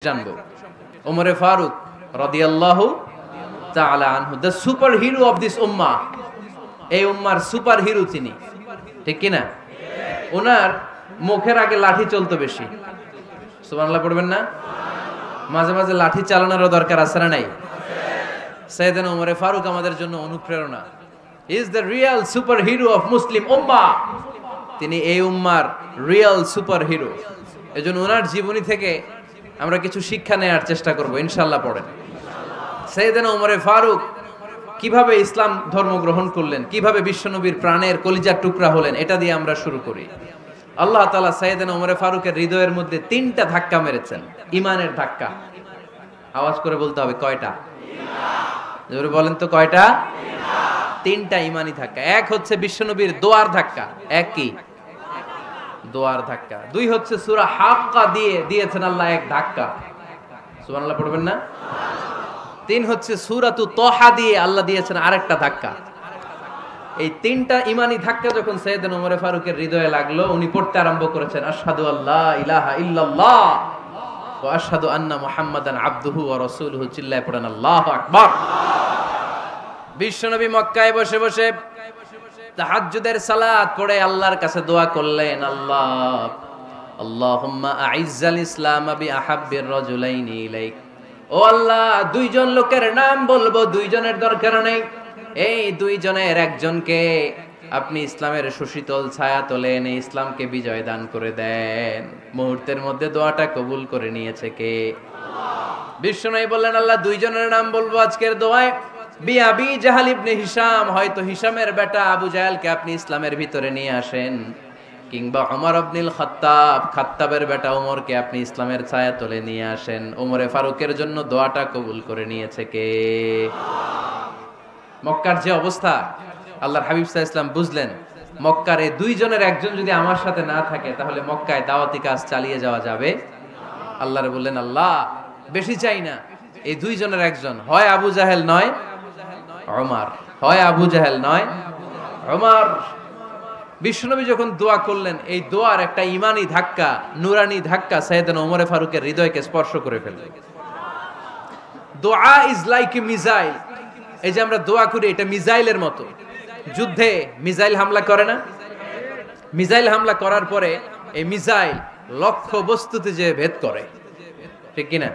জানবো ওমরে ফারুক রাদিয়াল্লাহু তাআলা আনহু, the super hero of this উম্মাহ। এই উম্মার সুপার হিরো তিনি, ঠিক কিনা? ওনার মুখের আগে লাঠি চলতো বেশি। সুবহানাল্লাহ পড়বেন না? মাঝে মাঝে লাঠি চালানোরও দরকার আছে না নাই? সাইয়েদনা ওমরে ফারুক আমাদের জন্য অনুপ্রেরণা। Is the real super hero of Muslim উম্মাহ। তিনি এই উম্মার রিয়েল সুপার হিরো। এজন্য ওনার জীবনী থেকে আমরা কিছু শিক্ষা নেওয়ার চেষ্টা করব ইনশাআল্লাহ। পড়েন সাইয়েদনা ওমরে ফারুক কিভাবে ইসলাম ধর্ম গ্রহণ করলেন, কিভাবে বিশ্বনবীর প্রাণের কলিজার টুকরা হলেন, এটা দিয়ে আমরা শুরু করি। আল্লাহ তাআলা সাইয়েদনা ওমরে ফারুকের হৃদয়ের মধ্যে 3টা ধাক্কা মেরেছেন, ইমানের ধাক্কা। আওয়াজ করে বলতে হবে কয়টা? জোরে বলেন তো কয়টা? 3টা ইমানি ধাক্কা। এক হচ্ছে বিশ্বনবীর দোয়ার ধাক্কা। এক কি? দোয়ার ধাক্কা। 2 হচ্ছে সূরা হাক্কা দিয়ে দিয়েছেন আল্লাহ এক ধাক্কা। সুবহানাল্লাহ পড়বেন না? 3 হচ্ছে সূরাতু তাহা দিয়ে আল্লাহ দিয়েছেন আরেকটা ধাক্কা। এই 3টা ইমানি ধাক্কা যখন সাইয়েদনা ওমরে ফারুকের হৃদয়ে লাগলো, উনি পড়তে আরম্ভ করেছেন আশহাদু আল্লা ইলাহা ইল্লাল্লাহ ওয়া আশহাদু আন্না মুহাম্মাদান আবদুহু ওয়া রাসূলুহু। চিল্লায়ে পড়েন আল্লাহু আকবার। বিশ্বনবী মক্কায় বসে বসে তাহাজ্জুদের সালাত পড়ে আল্লাহর কাছে দোয়া করলেন, আল্লাহুম্মা আইজ্জাল ইসলাম বিআহাব্বির রাজুলাইনি ইলাইক। ও আল্লাহ, 2 জন লোকের নাম বলবো, 2 জনের দরকার নেই। এই 2 জনের একজনকে আপনি ইসলামের সুশীতল ছায়া তলে এনে ইসলামকে বিজয় দান করে দেন। মুহূর্তের মধ্যে দোয়াটা কবুল করে নিয়েছে কে? বিশ্বনবী বললেন, আল্লাহ 2 জনের নাম বলবো আজকের দোয়ায়। আবি জাহাল ইবনে হিশাম, হয়তো হিশামের বেটা আবু জাহেলকে আপনি ইসলামের ভিতরে নিয়ে আসেন, কিংবা ওমর ইবনুল খাত্তাব, খাত্তাবের বেটা ওমরকে আপনি ইসলামের ছায়া তলে নিয়ে আসেন। ওমরে ফারুকের জন্য দোয়াটা কবুল করে নিয়েছে কে? মক্কার যে অবস্থা, আল্লাহর হাবিব সাল্লাল্লাহু আলাইহি ওয়াসাল্লাম বুঝলেন মক্কার এই 2 জনের একজন যদি আমার সাথে না থাকে তাহলে মক্কায় দাওয়াতি কাজ চালিয়ে যাওয়া যাবে। আল্লাহরে বললেন, আল্লাহ বেশি চাই না, এই 2 জনের একজন, হয় আবু জাহেল নয় ওমর, হয় আবু জাহেল নয় ওমর। বিশ্বনবী যখন দোয়া করলেন, এই দোয়ার একটা ইমানি ধাক্কা, নুরানি ধাক্কা সাইয়েদনা ওমরে ফারুকের হৃদয়কে স্পর্শ করে ফেলল। দোয়া ইজ লাইক এ মিসাইল। এই যে আমরা দোয়া করি, এটা মিসাইলের মতো। যুদ্ধে মিসাইল হামলা করে না? মিসাইল হামলা করার পরে এই মিসাইল লক্ষ্য বস্তুতে যে ভেদ করে, ঠিক কিনা?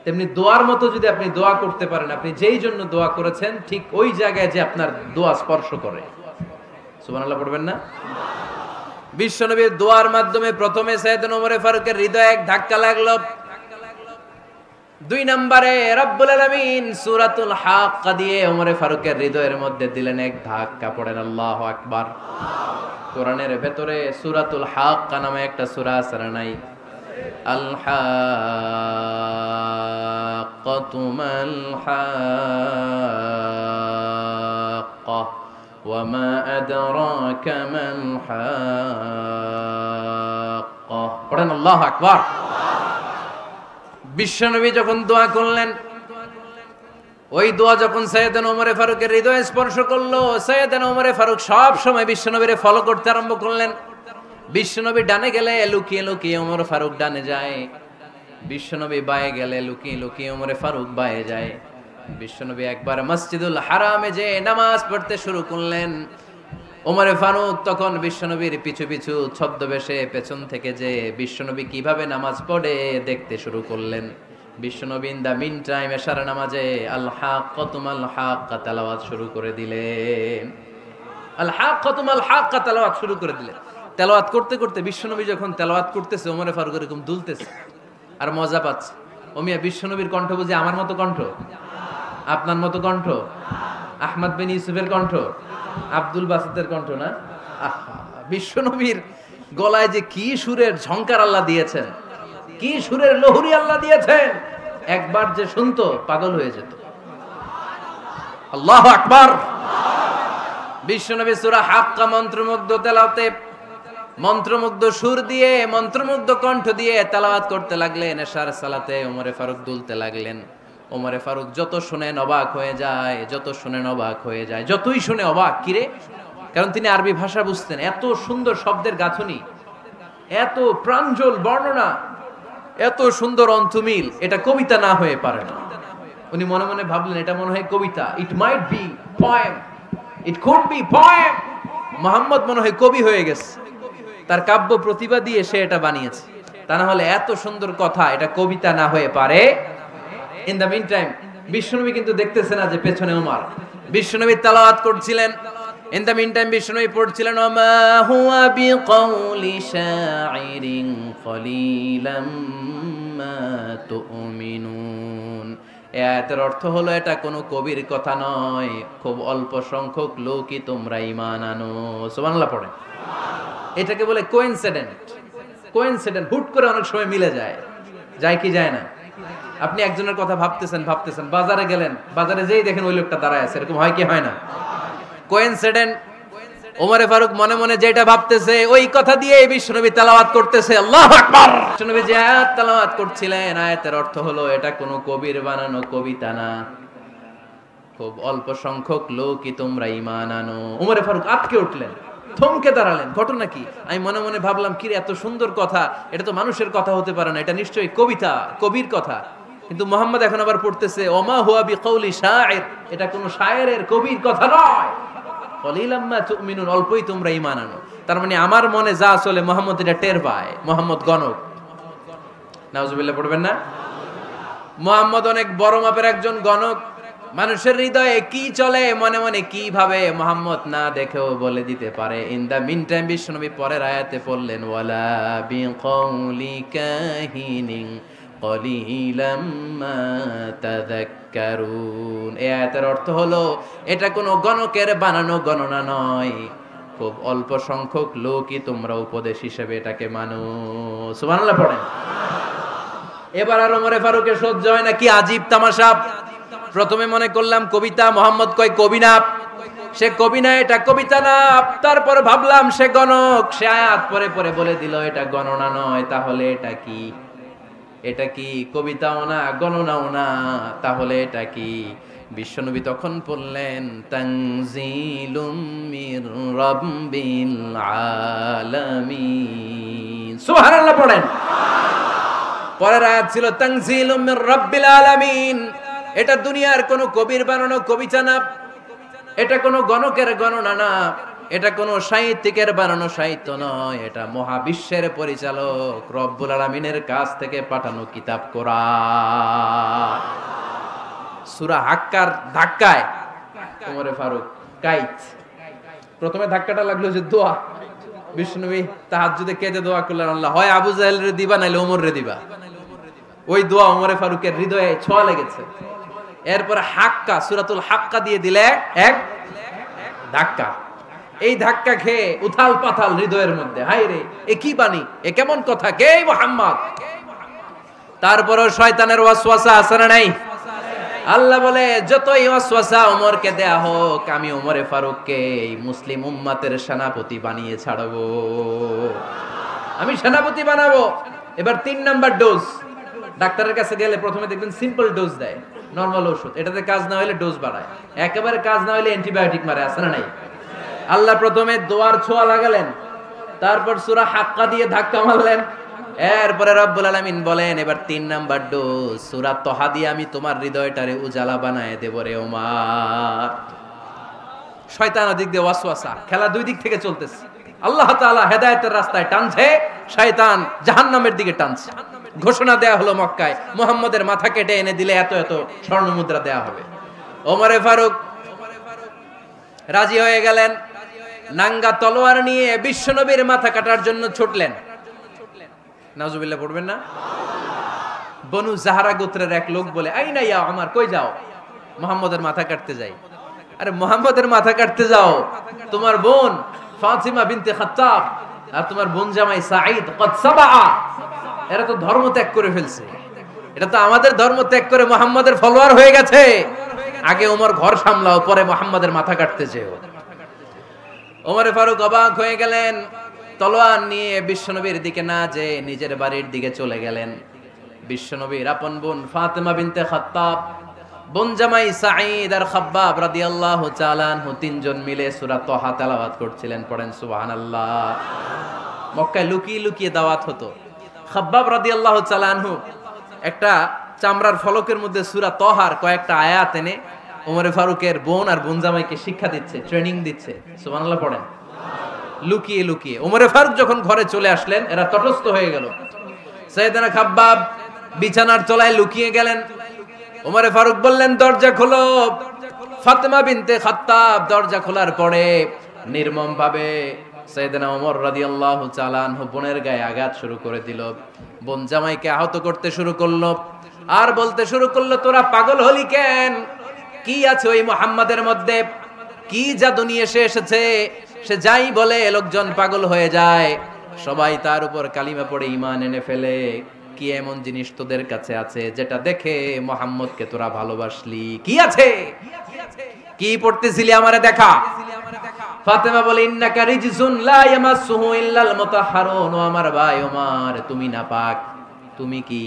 তেমনি দোয়ার মতো যদি আপনি দোয়া করতে পারেন, আপনি যেই জন্য দোয়া করেছেন ঠিক ওই জায়গায় যে আপনার দোয়া স্পর্শ করে। সুবহানাল্লাহ পড়বেন না? বিশ্বনবীর দোয়ার মাধ্যমে প্রথমে সাইয়েদনা ওমরে ফারুকের হৃদয়ে এক ধাক্কা লাগলো। 2 নম্বরে রব্বুল আলামিন সূরাতুল হাক্কা দিয়ে ওমরে ফারুকের হৃদয়ের মধ্যে দিলেন এক ধাক্কা। পড়েন আল্লাহু আকবার। কোরআনের ভেতরে সূরাতুল হাক্কা নামে একটা সূরা আছে না নাই? আল হাক্কাতু মাল হাক্কা ওয়া মা আদরাকা মাল হাক্কা। পড়েন আল্লাহু আকবার। বিশ্বনবী যখন দোয়া করলেন, ওই দোয়া যখন সাইয়েদনা ওমরে ফারুকের হৃদয়ে স্পর্শ করলো, সাইয়েদনা ওমরে ফারুক সব সময় বিশ্বনবীরে ফলো করতে আরম্ভ করলেন। বিশ্বনবী ডানে গেলে লুকিয়ে লুকিয়ে ওমর ফারুক ডানে যায়, বিশ্বনবী বায়ে গেলে লুকিয়ে লুকিয়ে ওমরে ফারুক বায়ে যায়। বিশ্বনবী একবার মসজিদুল হারামে যে নামাজ পড়তে শুরু করলেন, ওমরে ফারুক তখন বিশ্বনবীর পিছু পিছু ছদ্মবেশে পেছন থেকে যে বিশ্বনবী কিভাবে নামাজ পড়ে দেখতে শুরু করলেন। বিশ্বনবী ইন দা মিন টাইম এশার নামাজে আল হাক্কাতু মাল হাক্কা তেলাওয়াত শুরু করে দিলেন। আল হাক্কাতু মাল হাক্কা তেলাওয়াত শুরু করে দিলেন। তেলাওয়াত করতে করতে বিশ্বনবী যখন তেলাওয়াত করতেছে, ওমরে ফারুক এরকম দুলতেছে আর মজা পাচ্ছে। ওমিয়া বিশ্বনবীর কণ্ঠ বুঝি আমার মতো কণ্ঠ, আপনার মতো কণ্ঠ, আহমদ বিন ইউসুফের কণ্ঠ, আব্দুল বাসিতের কণ্ঠ না? বিশ্বনবীর গলায় যে কি সুরের ঝংকার আল্লাহ দিয়েছেন, কি সুরের লহরী আল্লাহ দিয়েছেন, একবার যে শুনতো পাগল হয়ে যেত। আল্লাহু আকবার। বিশ্বনবী সূরা হাক্কা মন্ত্রমুগ্ধ তেলাওয়াতে, মন্ত্রমুগ্ধ সুর দিয়ে, মন্ত্রমুগ্ধ কণ্ঠ দিয়ে তেলাওয়াত করতে লাগলেন। এশার সালাতে ওমরে ফারুক দুলতে লাগলেন। ওমরে ফারুক যত শুনেন অবাক হয়ে যায়, যত শুনেন অবাক হয়ে যায়, যতই শুনে অবাক। কিরে? কারণ তিনি আরবি ভাষা বুঝতেন। এত সুন্দর শব্দের গাঁথনি, এত প্রাঞ্জল বর্ণনা, এত সুন্দর অন্তমিল, এটা কবিতা না হয়ে পারে না। উনি মনে মনে ভাবলেন এটা মনে হয় কবিতা, it might be poem, it could be poem. Muhammad মনে হয় কবি হয়ে গেছে, তার কাব্য প্রতিভা দিয়ে সে এটা বানিয়েছে। তা না হলে এত সুন্দর কথা এটা কবিতা না হয়ে পারে। ইন দ্য মিন টাইম বিশ্বনবী কিন্তু দেখতেছে না যে পেছনে ওমর। বিশ্বনবী তেলাওয়াত করছিলেন, ইন দ্য মিন টাইম বিশ্বনবী পড়ছিলেন ওমা হুয়া বিকাউলি শাইরিন কলিলাম মা তুমিনুন। এই আয়াতের অর্থ হলো এটা কোনো কবির কথা নয়, খুব অল্প সংখ্যক লোকই তোমরা ঈমান আনো। সুবহানাল্লাহ পড়ে। এটাকে বলে কোইন্সিডেন্ট। কোইন্সিডেন্ট হুট করে অনেক সময় মিলে যায়, যায় কি যায় না? আপনি একজনের কথা ভাবতেছেন বাজারে গেলেন, বাজারে যেই দেখেন ওই লোকটা দাঁড়ায় আছে, এরকম হয় কি হয় না? কোইন্সিডেন্ট। ওমরে ফারুক মনে মনে যেটা ভাবতেছে ওই কথা দিয়ে বিশ্বনবী তেলাওয়াত করতেছে, আল্লাহু আকবার। বিশ্বনবী যে আয়াত তেলাওয়াত করছিলেন, আয়াতের অর্থ হলো এটা কোনো কবির বানানো কবিতা না, খুব অল্প সংখ্যক লোকই তোমরা ঈমান আনো। ওমরে ফারুক আটকে উঠলেন, থমকে দাঁড়ালেন। ঘটনা কি? আমি মনে মনে ভাবলাম কি এত সুন্দর কথা, এটা তো মানুষের কথা হতে পারে না, এটা নিশ্চয়ই কবিতা, কবির কথা। কিন্তু মুহাম্মদ এখন আবার পড়তেছে ওমা হুয়া বিকাউলি শাইর, এটা কোনো শায়েরের কবির কথা নয়। কলিলাম মা তুমিনুন, অল্পই তোমরা ঈমান আনো। তার মানে আমার মনে যা চলে মুহাম্মদ এটা টের পায়। মুহাম্মদ গণক। নাউজুবিল্লাহ পড়বেন না? মুহাম্মদ অনেক বড় মাপের একজন গণক। মানুষের হৃদয়ে কি চলে, মনে মনে কি ভাবে, মুহাম্মদ না দেখেও বলে দিতে পারে। ইন দা মিন টাইম বিশ্বনবী পরের আয়াতে পড়লেন ওয়ালা বিকাউলি কাহিনিন কলিলাম মা তাযাক্কারুন। এই আয়াতের অর্থ হলো এটা কোনো গণকের বানানো গণনা নয়, খুব অল্প সংখ্যক লোকই তোমরা উপদেশ হিসেবে এটাকে মানো। সুবহানাল্লাহ পড়েন। এবার আর ওমরে ফারুকের সহ্য হয় না, কি আজীব তামাশা। প্রথমে মনে করলাম কবিতা, মোহাম্মদ কয় কবি না, সে কবি না, এটা কবিতা না। তারপর ভাবলাম সে গণক, সে আয়াত পরে পরে বলে দিল এটা গণনা নয়, তাহলে এটা কি? এটা কি কবিতাও না, গণনাও না, তাহলে এটা কি? বিশ্বনবী তখন বললেন তানজিলুম মির রাব্বিল আলামিন। সুবহানাল্লাহ পড়েন। পরের আয়াত ছিল তানজিলুম মির রাব্বিল আলামিন। এটা দুনিয়ার কোনো কবির বানানো কবিতা না, এটা কোনো গণকের গণনা না, এটা কোনো সাহিত্যিকের বানানো সাহিত্য নয়, এটা মহাবিশ্বের পরিচালক রব্বুল আলামিনের কাছ থেকে পাঠানো কিতাব কোরআন। সূরা হাক্কার ধাক্কায় ওমরে ফারুক কাইত। প্রথমে ধাক্কাটা লাগলো যে দোয়া। বিষ্ণুবী তাহাজ্জুদে কেঁদে দোয়া করলেন, আল্লাহ হয় আবু জাহেল রে দিবা নাইলে ওমর রে দিবা। ওই দোয়া ওমরে ফারুকের হৃদয়ে ছোঁয়া লেগেছে। এরপর হাক্কা, সূরাতুল হাক্কা দিয়ে দিলে এক ধাক্কা। এই ধাক্কা খেয়ে উথাল পাথাল হৃদয়ের মধ্যে, হায় রে এ কি বাণী, এ কেমন কথা, কে মুহাম্মদ? তারপরও শয়তানের ওয়াসওয়াসা আছে না নাই? আল্লাহ বলে যতই ওয়াসওয়াসা ওমরকে দেয়া হোক, আমি ওমরে ফারুককে এই মুসলিম উম্মতের সেনাপতি বানিয়ে ছাড়বো, আমি সেনাপতি বানাবো। এবার 3 নাম্বার ডোজ। ডাক্তারের কাছে গেলে প্রথমে দেখবেন সিম্পল ডোজ দেয়, নরমাল ওষুধ, এটাতে কাজ না হলে ডোজ বাড়ায়, একেবারে কাজ না হলে অ্যান্টিবায়োটিক মারে, আছে না নাই? আল্লাহ প্রথমে দোয়ার ছোঁয়া লাগালেন, তারপর সূরা হাক্কা দিয়ে ধাক্কা মারলেন, এরপরে রব্বুল আলামিন বলেন এবার 3 নাম্বার ডোজ সূরা তহা দিয়ে আমি তোমার হৃদয়টারে উজালা বানায় দেব রে ওমর। শয়তান ওদিক দিয়ে ওয়াসওয়াসা, খেলা দুই দিক থেকে চলতেছে। আল্লাহ তাআলা হেদায়েতের রাস্তায় টানছে, শয়তান জাহান্নামের দিকে টানছে। ঘোষণা দেয়া হলো মক্কায়, মুহাম্মদের মাথা কেটে এনে দিলে এত এত স্বর্ণ মুদ্রা দেয়া হবে। ওমরে ফারুক রাজি হয়ে গেলেন, নাঙ্গা তলোয়ার নিয়ে বিশ্বনবীর মাথা কাটার জন্য ছুটলেন। নাউজুবিল্লাহ পড়বেন না? বনু জাহরা গোত্রের এক লোক বলে, আইনা ইয়া ওমর, কই যাও? মুহাম্মদের মাথা কাটতে যাই। আরে মুহাম্মদের মাথা কাটতে যাও? তোমার বোন ফাতিমা বিনতে খাত্তাব আর তোমার বোন জামাই সাঈদ কদ সাবাআ, এরা তো ধর্ম ত্যাগ করে ফেলছে, এটা তো আমাদের ধর্ম ত্যাগ করে মুহাম্মদের ফলোয়ার হয়ে গেছে। আগে ওমর ঘর সামলাও, পরে মুহাম্মদের মাথা কাটতে যেও। ওমরে ফারুক অবাক হয়ে গেলেন, তলোয়ার নিয়ে বিশ্বনবীর দিকে না যে নিজের বাড়ির দিকে চলে গেলেন। বিশ্বনবীর আপন বোন ফাতিমা বিনতে খাত্তাব, বোন জামাই সাঈদ আর খাব্বাব রাদিয়াল্লাহু তাআলা আনহু, তিনজন মিলে সূরা তহা তেলাওয়াত করছিলেন। পড়েন সুবহানাল্লাহ। মক্কায় লুকিয়ে লুকিয়ে দাওয়াত হতো। খাব্বাব রাদিয়াল্লাহু তাআলা আনহু একটা চামড়ার ফলকের মধ্যে সূরা তহার কয়েকটা আয়াত এনে ওমরে ফারুকের বোন আর বোন জামাইকে শিক্ষা দিচ্ছে, ট্রেনিং দিচ্ছে। সুবহানাল্লাহ পড়েন। লুকিয়ে লুকিয়ে ওমরে ফারুক যখন ঘরে চলে আসলেন, এরা তটস্থ হয়ে গেল। সাইয়েদনা খাব্বাব বিছানার তলায় লুকিয়ে গেলেন। ওমরে ফারুক বললেন, দরজা খোলো। ফাতেমা বিনতে খাত্তাব দরজা খোলার পরে নির্মম ভাবে সাইয়েদনা ওমর রাদিয়াল্লাহু তাআলা আনহু বোনের গায়ে আঘাত শুরু করে দিল। বোন জামাইকে আহত করতে শুরু করলো আর বলতে শুরু করলো, তোরা পাগল হলি কেন? কি আছে ওই মুহাম্মাদের মধ্যে? কি জাদু নিয়ে এসেছে? সে যাই বলে লোকজন পাগল হয়ে যায়, সবাই তার উপর কালিমা পড়ে ঈমান এনে ফেলে। কি এমন জিনিস তোদের কাছে আছে যেটা দেখে মুহাম্মদকে তোরা ভালোবাসলি? কি আছে? কি পড়তেছিলি আমারে দেখা। ফাতেমা বলে, ইন্নাকা রিজসুন লা ইয়ামাসসুহু ইল্লাল মুতাহহারুন। ও আমার ভাই ওমর, তুমি নাপাক। তুমি কি?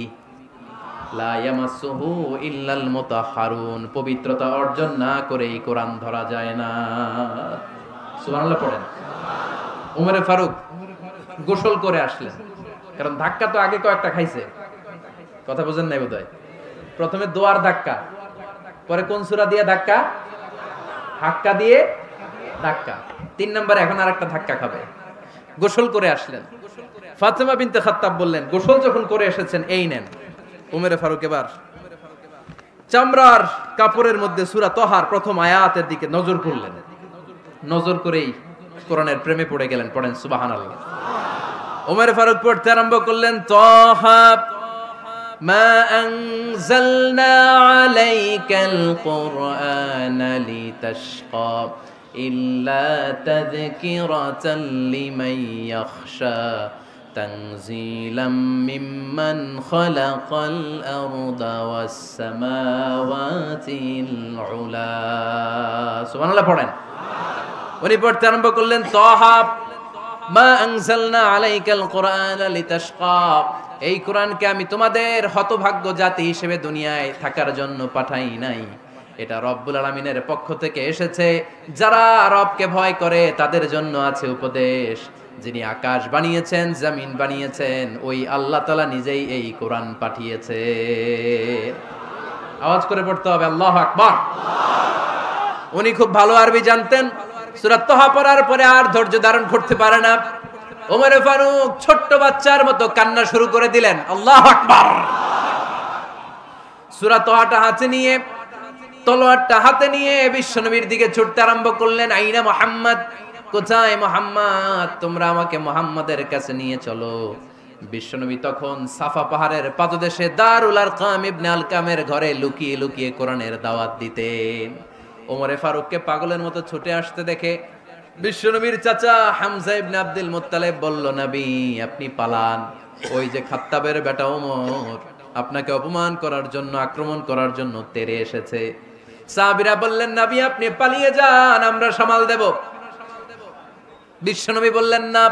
লা ইয়ামাসসুহু ইল্লাল মুতাহহারুন, পবিত্রতা অর্জন না করে এই কোরআন ধরা যায় না। সুবহানাল্লাহ পড়েন। ওমরে ফারুক গোসল করে আসলেন, কারণ ধাক্কা তো আগে কয়েকটা খাইছে। কথা বুঝেন নাই বোধহয়? প্রথমে দোয়ার ধাক্কা, পরে কোন সূরা দিয়ে ধাক্কা? হাক্কা দিয়ে ধাক্কা। 3 নম্বরে এখন আরেকটা ধাক্কা খাবে। গোসল করে আসলেন। ফাতেমা বিনতে খাত্তাব বললেন, গোসল যখন করে এসেছেন, এই নেন। ওমরে ফারুক এবার চামড়ার কাপড়ের মধ্যে সূরা তহার প্রথম আয়াতের দিকে নজর করলেন। নজর করেই কোরআনের প্রেমে পড়ে গেলেন। পড়েন সুবহানাল্লাহ। ওমরে ফারুক পড়তে আরম্ভ করলেন, তহা মা আনজালনা আলাইকাল কুরআনা লিতাশকা ইল্লা তাযকিরাতাল লিমান ইয়াখশা তানজিলাম মিম্মান খালাকাল আরদা ওয়াস সামাওয়াতিল উলা। সুবহানাল্লাহ পড়েন। উনি পড়তে আরম্ভ করলেন, তহা মা আনজালনা আলাইকাল কুরআনা লিতাশকা, এই কোরআনকে আমি তোমাদের হতভাগ্য জাতি হিসেবে দুনিয়ায় থাকার জন্য পাঠাই নাই। এটা রব্বুল আলামিনের পক্ষ থেকে এসেছে। যারা রবকে ভয় করে তাদের জন্য আছে উপদেশ। যিনি আকাশ বানিয়েছেন, জমিন বানিয়েছেন, ওই আল্লাহ তাআলা নিজেই এই কোরআন পাঠিয়েছে। আওয়াজ করে পড়তে হবে, আল্লাহু আকবার। উনি খুব ভালো আরবি জানতেন। সূরা তহা পড়ার পরে আর ধৈর্য ধারণ করতে পারে না। ওমরে ফারুক ছোট্ট বাচ্চার মতো কান্না শুরু করে দিলেন। আল্লাহু আকবার। সূরা তহাটা হাতে নিয়ে, তলোয়ারটা হাতে নিয়ে বিশ্বনবীর দিকে ছুটতে আরম্ভ করলেন। আইনা মুহাম্মদ, কোথায় মুহাম্মদ? তোমরা আমাকে মুহাম্মাদের কাছে নিয়ে চলো। বিশ্বনবী তখন সাফা পাহাড়ের পাদদেশে দারুল আরকাম ইবনে আলকামের ঘরে লুকিয়ে লুকিয়ে কোরআনের দাওয়াত দিতেন। ওমরে ফারুককে পাগলের মতো ছুটে আসতে দেখে বিশ্বনবীর চাচা হামজা ইবনে আব্দুল মুত্তালিব বলল, নবী আপনি পালান। ওই যে খাত্তাবের বেটা ওমর আপনাকে অপমান করার জন্য, আক্রমণ করার জন্য তেরে এসেছে। সাহাবীরা বললেন, নবী আপনি পালিয়ে যান, আমরা সামাল দেব। বিশ্বনবী বললেন, না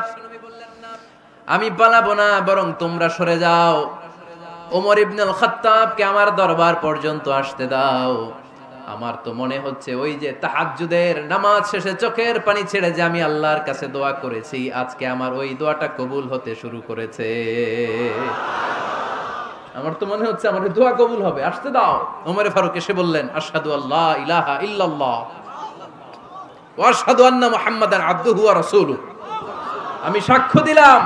আমি পালাবো না, বরং তোমরা সরে যাও। ওমর ইবনুল খাত্তাবকে আমার দরবার পর্যন্ত আসতে দাও। আমার তো মনে হচ্ছে ওই যে তাহাজ্জুদের নামাজ শেষে চোখের পানি ছেড়ে যে আমি আল্লাহর কাছে দোয়া করেছি, আজকে আমার ওই দোয়াটা কবুল হতে শুরু করেছে। আমার তো মনে হচ্ছে আমার দোয়া কবুল হবে, আসতে দাও। ওমরে ফারুক এসে বললেন, আশহাদু আল্লা ইলাহা ইল্লাল্লাহ ওয়া আশহাদু আন্না মুহাম্মাদান আবদুহু ওয়া রাসূলুহু, আমি সাক্ষ্য দিলাম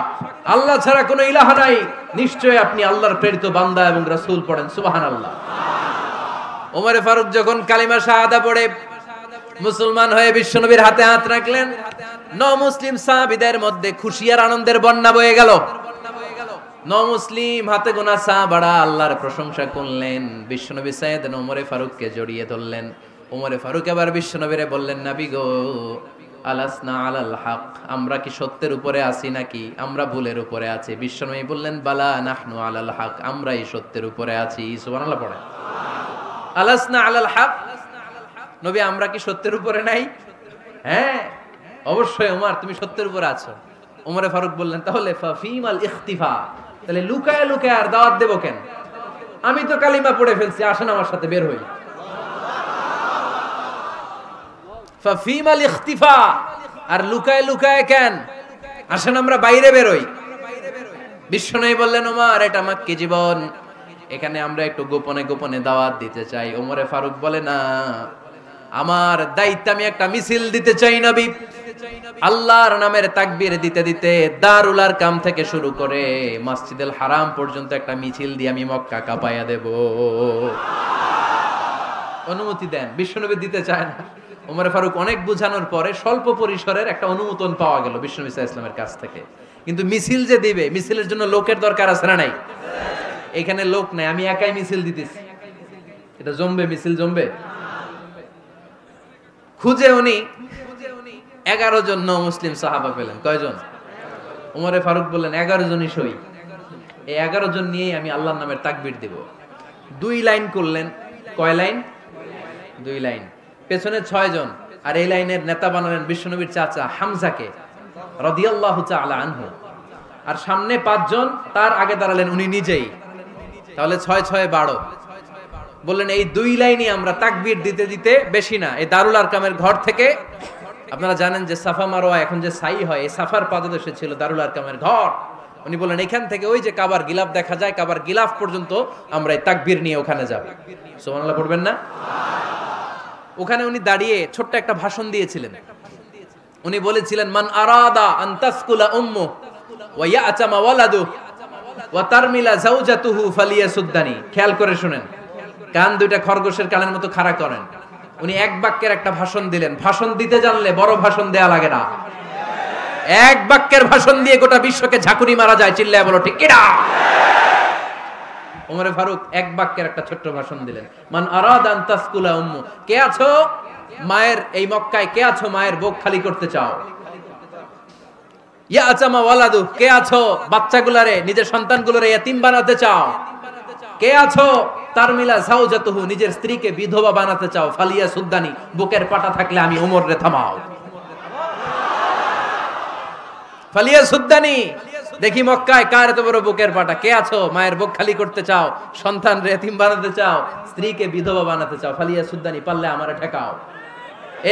আল্লাহ ছাড়া কোনো ইলাহা নাই, নিশ্চয়ই আপনি আল্লাহর প্রেরিত বান্দা এবং রাসূল। পড়েন সুবহানাল্লাহ। ওমরে ফারুক যখন কালিমা শাহাদা পড়ে মুসলমান হয়ে বিশ্বনবীর হাতে হাত রাখলেন, মুসলিম সাহাবীদের মধ্যে খুশি আর আনন্দের বন্যা বয়ে গেল। মুসলিম হাতে গোনা সাহাবারা আল্লাহর প্রশংসা করলেন। বিশ্বনবী সাইয়েদনা ওমরে ফারুককে জড়িয়ে ধরলেন। ওমরে ফারুক এবার বিশ্বনবীরে বললেন, নবী গো, আলাসনা আলাল হক, আমরা কি সত্যের উপরে আছি নাকি আমরা ভুলের উপরে আছি? বিশ্বনবী বললেন, বালা নাহনু আলাল হক, আমরাই সত্যের উপরে আছি। সুবহানাল্লাহ পড়ে। আলাসনা আলাল হক, নবী আমরা কি সত্যের উপরে নাই? হ্যাঁ অবশ্যই ওমর, তুমি সত্যের উপরে আছো। ওমরে ফারুক বললেন, তাহলে ফাফিমাল ইখতিফা, তাহলে লুকায় লুকায় আর দাওয়াত দেব কেন? আমি তো কালিমা পড়ে ফেলছি, আসেন আমার সাথে বের হই। ফাফিমাল ইখতিফা, আর লুকায় লুকায় কেন? আসেন আমরা বাইরে বের হই। বিশ্বনবী বললেন, ওমর এটা মাক্কি জীবন, এখানে আমরা একটু গোপনে গোপনে দাওয়াত দিতে চাই। ওমরে ফারুক বলে, না, আমার দায়িত্ব, আমি একটা মিছিল দিতে চাই নবী। আল্লাহর নামের তাকবীর দিতে দিতে দারুল আরকাম থেকে শুরু করে মসজিদুল হারাম পর্যন্ত একটা মিছিল দিয়ে আমি মক্কা কাঁপাইয়া দেব। অনুমতি দেন। বিশ্বনবী দিতে চায় না। ওমর ফারুক অনেক বুঝানোর পরে স্বল্প পরিসরের একটা অনুমোদন পাওয়া গেল বিশ্বনবী সাল্লাল্লাহু আলাইহি ওয়াসাল্লামের কাছ থেকে। কিন্তু মিছিল যে দিবে, মিছিলের জন্য লোকের দরকার আছে না নাই? এখানে লোক নাই, আমি একাই মিছিল দিতেছি। এটা জমবে? মিছিল জমবে? খুঁজে উনি 11 জন মুসলিম সাহাবা পেলেন। কয়জন? ওমরে ফারুক বললেন 11 জনই সই। এই 11 জন নিয়েই আমি আল্লাহর নামের তাকবীর দেব। 2 লাইন করলেন। কয় লাইন? 2 লাইন। পেছনে 6 জন, আর এই লাইনের নেতা বানালেন বিশ্বনবীর চাচা হামজাকে রাদিয়াল্লাহু তাআলা আনহু। আর সামনে 5 জন, তার আগে দাঁড়ালেন উনি নিজেই। তাহলে 6 6 12। বললেন এই 2 লাইনই আমরা তাকবীর দিতে দিতে, বেশি না, এই দারুল আরকামের ঘর থেকে, আপনারা জানেন যে সাফা মারওয়া এখন যে সাই হয়, এই সাফার পাদদেশে ছিল দারুল আরকামের ঘর। উনি বললেন এখান থেকে ওই যে কাবার গিলাফ দেখা যায়, কাবার গিলাফ পর্যন্ত আমরা এই তাকবীর নিয়ে ওখানে যাব। সুবহানাল্লাহ পড়বেন না? ওখানে উনি দাঁড়িয়ে ছোট্ট একটা ভাষণ দিয়েছিলেন। উনি বলেছিলেন, মান আরাদা আন তাসকুলা উম্মু ওয়া ইয়াতামা ওয়ালাদু ওয়া তারমিলা যাওজাতুহু ফালিয়াসুদ্দানি। খেয়াল করে শুনেন, কান দুইটা খরগোশের কানের মতো খাড়া করেন। উনি এক বাক্যের একটা ভাষণ দিলেন। ভাষণ দিতে জানলে বড় ভাষণ দেয়া লাগে না। এক বাক্যের ভাষণ দিয়ে গোটা বিশ্বকে ঝাঁকুনি মারা যায়। চিল্লায় বলো ঠিক কিনা? ওমরে ফারুক এক বাক্যের একটা ছোট্ট ভাষণ দিলেন। মান আরাদা আন তাসকুলা উম্মু, কে আছো মায়ের এই মক্কায়, কে আছো মায়ের বুক খালি করতে চাও? ইয়াতামা ওয়ালাদু, কে আছো বাচ্চাগুলারে, নিজের সন্তানগুলোরে ইয়াতিম বানাতে চাও? কে আছো তারমিলা যাওজাতুহু, নিজের স্ত্রীকে বিধবা বানাতে চাও? ফালিয়া সুদ্দানি, বুকের পাটা থাকলে আমি ওমর রে থামাও। ফালিয়া সুদ্দানি, দেখি মক্কায় কার এত বড় বুকের পাটা। কে আছো মায়ের বুক খালি করতে চাও, সন্তান রে এতিম বানাতে চাও, স্ত্রীকে বিধবা বানাতে চাও? ফালিয়া সুদ্দানি, পারলে আমারে ঠেকাও।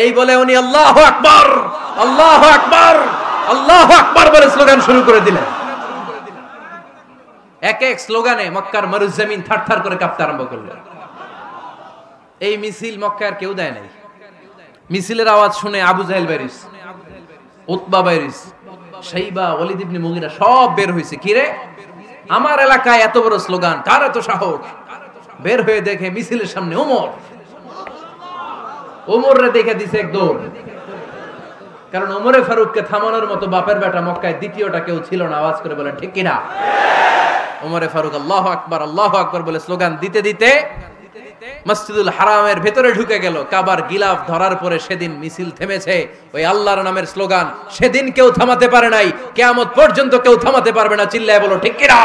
এই বলে উনি আল্লাহু আকবার, আল্লাহু আকবার, আল্লাহু আকবার বলে স্লোগান শুরু করে দিলেন। এক এক স্লোগানে মক্কার মরুজমিন থারথার করে কাঁপতে আরম্ভ করলো। এই মিছিল মক্কার কেউ দেয় নাই। মিছিলের আওয়াজ শুনে আবু জাহেল বাইরিস, উতবা বাইরিস, শাইবা, ওয়ালিদ ইবনে মুগিরা সব বের হইছে। কি রে, আমার এলাকায় এত বড় স্লোগান, কার এত সাহস? বের হয়ে দেখে মিছিলের সামনে ওমর। ওমর রে দেখে দিছে এক দৌড়। কারণ ওমরে ফারুককে থামানোর মতো বাপের বেটা মক্কায় দ্বিতীয়টা কেউ ছিল না। আওয়াজ করে বলেন ঠিক কিনা? ওমরে ফারুক আল্লাহু আকবার, আল্লাহু আকবার বলে স্লোগান দিতে দিতে মসজিদুল হারামের ভেতরে ঢুকে গেল। কাবার গিলাফ ধরার পরে সেদিন মিছিল থেমেছে। ওই আল্লাহর নামের স্লোগান সেদিন কেউ থামাতে পারে নাই, কিয়ামত পর্যন্ত কেউ থামাতে পারবে না। চিল্লায় বলো ঠিক কিনা?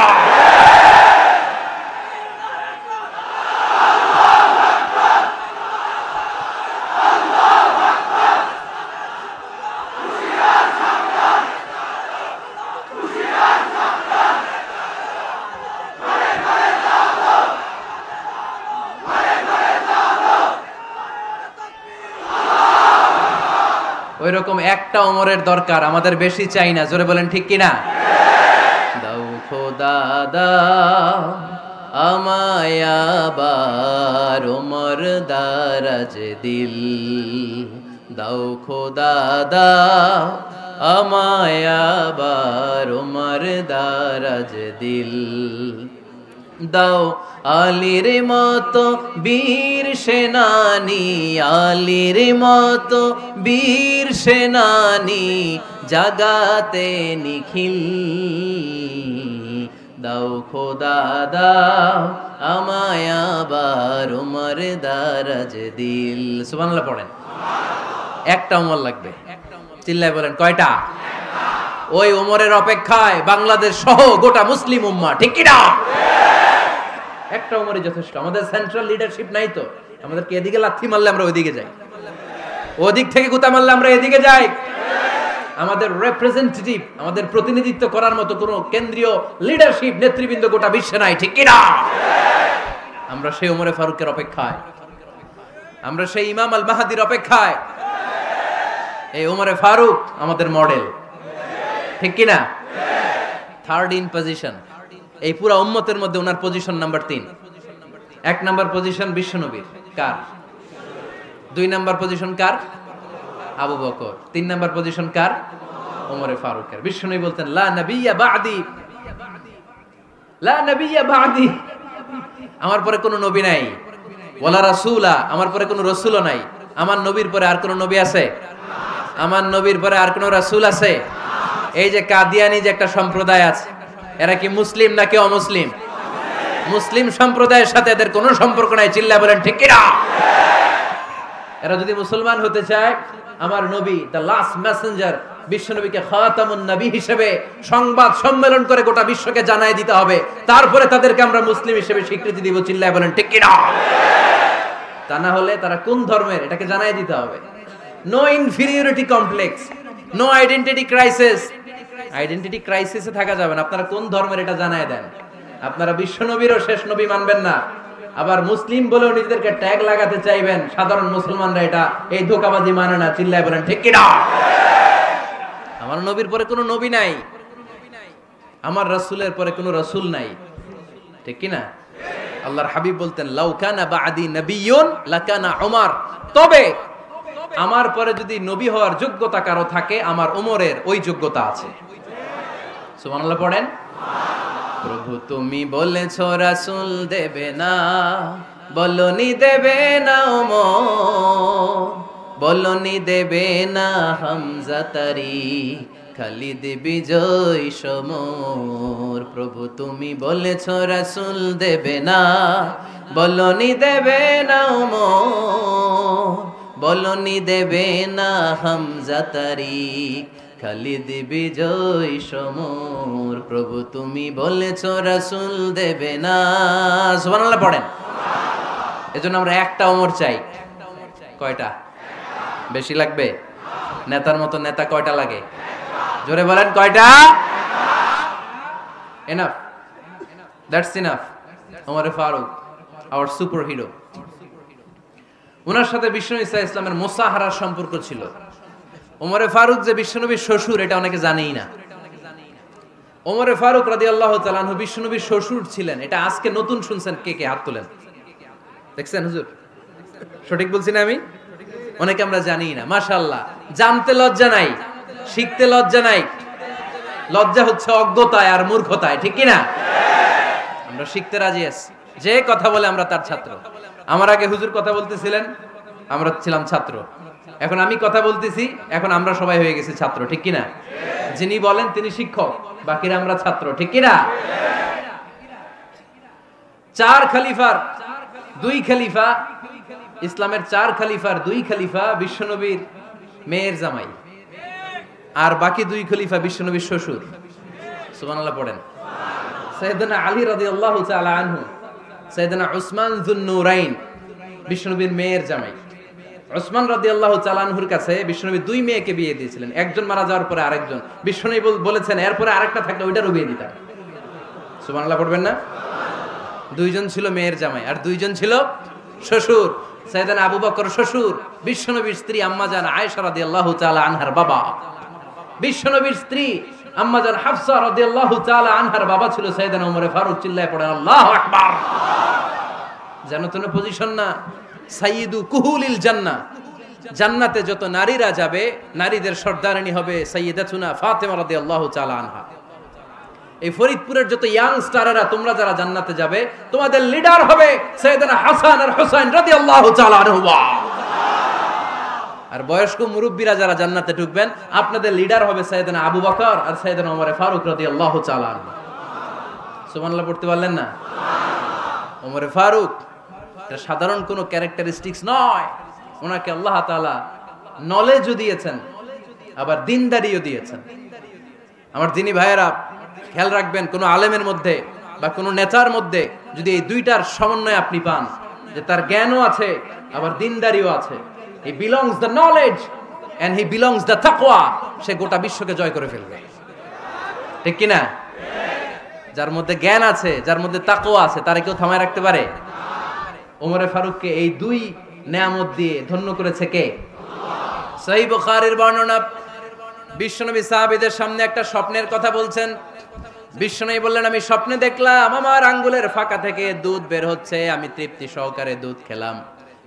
ওইরকম একটা ওমরের দরকার, আমাদের বেশি চাই না। জোরে বলেন ঠিক কিনা? দাও খোদা দাও আমায় আবার ওমর দারাজ দিল, দাও খোদা দাও আমায় আবার ওমর দারাজ দিল, দাও আলীর মতো বীর সেনানি, আলীর মতো বীর সেনানি জাগাতে নিখিল, দাও খোদা দাও আমায় আবার উমর দারাজ দিল। সুবহানাল্লাহ পড়েন। একটা উমর লাগবে। চিল্লায় বলেন কয়টা? ওই উমরের অপেক্ষায় বাংলাদেশ সহ গোটা মুসলিম উম্মাহ, ঠিক কি না? একটা উমরই যথেষ্ট। আমাদের সেন্ট্রাল লিডারশিপ নাই তো, আমাদেরকে এদিকে লাথি মারলে আমরা ওইদিকে যাই, ওদিক থেকে গুতা মারলে আমরা এদিকে যাই। আমাদের রিপ্রেজেন্টেটিভ, আমাদের প্রতিনিধিত্ব করার মতো কোন কেন্দ্রীয় লিডারশিপ নেতৃবৃন্দ গোটা বিশ্বে নাই, ঠিক কি না? আমরা সেই উমরে ফারুকের অপেক্ষায়, আমরা সেই ইমাম আল মাহাদির অপেক্ষায়। এই উমরে ফারুক আমাদের মডেল, ঠিক কি না? Third in position. এই পুরা উম্মতের মধ্যে ওনার পজিশন নাম্বার 3। 1 নাম্বার পজিশন বিশ্বনবীর, কার? 2 নাম্বার পজিশন কার? আবু বকর। 3 নাম্বার পজিশন কার? ওমরে ফারুকের। বিশ্বনবী বলতেন লা নবিয়্যা বা'দি, লা নবিয়্যা বা'দি, আমার পরে কোনো নবী নাই। ওয়ালা রাসূলা, আমার পরে কোনো রাসূলও নাই। আমার নবীর পরে আর কোনো নবী আছে? আমার নবীর পরে আর কোনো রাসূল আছে? এই যে কাদিয়ানি যে একটা সম্প্রদায় আছে, এরা কি মুসলিম নাকি অমুসলিম? মুসলিম সম্প্রদায়ের সাথে এদের কোনো সম্পর্ক নাই। চিল্লা বলেন ঠিক কিনা? এরা যদি মুসলমান হতে চায়, আমার নবী দ্য লাস্ট মেসেঞ্জার বিশ্বনবীকে খাতামুন নবী হিসেবে সংবাদ সম্মেলন করে গোটা বিশ্বকে জানাই দিতে হবে, তারপরে তাদেরকে আমরা মুসলিম হিসেবে স্বীকৃতি দিব। চিল্লায় বলেন ঠিক কিনা? তা না হলে তারা কোন ধর্মের এটাকে জানাই দিতে হবে। No inferiority complex, no identity crisis. Identity ক্রাইসিসে থাকা যাবে না। আপনারা কোন ধর্মের এটা জানায় দেন। আপনারা বিশ্বনবীরও শেষ নবী মানবেন না, আবার মুসলিম বলেও নিজেদেরকে ট্যাগ লাগাতে চাইবেন। সাধারণ মুসলমানরা এটা এই ধোঁকাবাজি মানে না। চিল্লায় বলেন ঠিক কিনা? আমার নবীর পরে কোনো নবী নাই, আমার রাসূলের পরে কোনো রাসূল নাই, ঠিক কিনা? আল্লাহর হাবিব বলতেন লাউ কানা বা'দি নাবিয়্যুন লাকানা উমর, তবে আমার পরে যদি নবী হওয়ার যোগ্যতা কারো থাকে, আমার ওমরের ওই যোগ্যতা আছে। সুবহানাল্লাহ পড়েন। প্রভু তুমি বলেছ রাসূল দেবে না, বলনি দেবে না ওমর, বলনি দেবে না হামজা তারি, খালিদ বিজয় সমর। প্রভু তুমি বলেছ রাসূল দেবে না, বলনি দেবে না ওমর, বলনি দেবে না হামজা তারি, খালিদ বিজয় সমর। প্রভু তুমি বলেছ রাসূল দেবে না। সুবহানাল্লাহ পড়েন। এজন্য আমরা একটা ওমর চাই। কয়টা? বেশি লাগবে? নেতার মতো নেতা কয়টা লাগে? জোরে বলেন কয়টা? Enough, that's enough. Omar Faruq our super hero. ওনার সাথে বিশ্বনবী সাল্লাল্লাহু আলাইহি ওয়াসাল্লামের মুসাহারার সম্পর্ক ছিল। ওমরে ফারুক যে বিশ্বনবীর শ্বশুর, এটা অনেকে জানেই না। ওমরে ফারুক রাদিয়াল্লাহু তাআলা আনহু বিশ্বনবীর শ্বশুর ছিলেন। এটা আজকে নতুন শুনছেন। কে কে হাত তোলেন? দেখছেন হুজুর? সঠিক বলছি না আমি? অনেকে আমরা জানিই না। মাশাআল্লাহ, জানতে লজ্জা নাই, শিখতে লজ্জা নাই। লজ্জা হচ্ছে অজ্ঞতায় আর মূর্খতায়, ঠিক কি না? আমরা শিখতে রাজি আছি। যে কথা বলে আমরা তার ছাত্র। আমার আগে হুজুর কথা বলতেছিলেন, আমরা ছিলাম ছাত্র। এখন আমি কথা বলতেছি, এখন আমরা সবাই হয়ে গেছি ছাত্র, ঠিক কি না? যিনি বলেন তিনি শিক্ষক, বাকিরা আমরা ছাত্র, ঠিক কি না? 4 খলিফার 2 খলিফা, ইসলামের 4 খলিফার 2 খলিফা বিশ্বনবীর মেয়ের জামাই, আর বাকি 2 খলিফা বিশ্বনবীর শ্বশুর। সুবহানাল্লাহ পড়েন। সাইয়েদনা আলী রাদিয়াল্লাহু তাআলা আনহু, সাইয়েদনা উসমান যুন নূরাইন বিশ্বনবীর মেয়ের জামাই। উসমান রাদিয়াল্লাহু তাআলা আনহুর কাছে বিশ্বনবী 2 মেয়েকে বিয়ে দিয়েছিলেন। একজন মারা যাওয়ার পরে আরেকজন। বিশ্বনবী বলেছেন এরপরে আরেকটা থাকলে ওইটারও বিয়ে দিতাম। সুবহানাল্লাহ পড়বেন না? 2 জন ছিল মেয়ের জামাই আর 2 জন ছিল শ্বশুর। সাইয়েদনা আবু বকর শ্বশুর, বিশ্বনবীর স্ত্রী আম্মাজান আয়েশা রাদিয়াল্লাহু তাআলা আনহার বাবা। বিশ্বনবীর স্ত্রী আম্মাজান হাফসা রাদিয়াল্লাহু তাআলা আনহার বাবা ছিল সাইয়েদনা ওমর ফারুক। চিল্লায় পড়েন আল্লাহু আকবার। জানো তো না পজিশন না? সাইয়্যিদু কুহুলিল জান্নাহ, জান্নাতে যত নারীরা যাবে, নারীদের সর্দারিনী হবে সাইয়্যিদাতুনা ফাতেমা রাদিয়াল্লাহু তাআলা আনহা। এই ফরিদপুরের যত ইয়াং স্টারেরা তোমরা যারা জান্নাতে যাবে, তোমাদের লিডার হবে সাইয়েদনা হাসান আর হুসাইন রাদিয়াল্লাহু তাআলা আনহুমা। আর বয়স্ক মুরব্বীরা যারা জান্নাতে ঢুকবেন, আপনাদের লিডার হবে সাইয়েদনা আবু বকর আর সাইয়েদনা ওমর ফারুক রাদিয়াল্লাহু তাআলা আনহু। সুবহানাল্লাহ পড়তে পারলেন না? ওমর ফারুক এটা সাধারণ কোনো ক্যারেক্টারিস্টিক্স নয়। ওনাকে আল্লাহ তাআলা নলেজও দিয়েছেন, আবার দিনদারিও দিয়েছেন। আমার দিনী ভাইয়েরা খেয়াল রাখবেন, কোনো আলেমের মধ্যে বা কোনো নেতার মধ্যে যদি এই দুইটার সমন্বয় আপনি পান, যে তার জ্ঞানও আছে আবার দিনদারিও আছে, he belongs the knowledge and he belongs the তাকওয়া, সে গোটা বিশ্বকে জয় করে ফেলবে, ঠিক কি না? যার মধ্যে জ্ঞান আছে, যার মধ্যে তাকওয়া আছে, তারে কেউ থামায় রাখতে পারে? ওমরে ফারুককে এই 2 নেয়ামত দিয়ে ধন্য করেছে কে? সহিহ বুখারীর বর্ণনা, বিশ্বনবী সাহাবীদের সামনে একটা স্বপ্নের কথা বলছেন। বিশ্বনবী বললেন, আমি স্বপ্নে দেখলাম আমার আঙ্গুলের ফাঁকা থেকে দুধ বের হচ্ছে, আমি তৃপ্তি সহকারে দুধ খেলাম।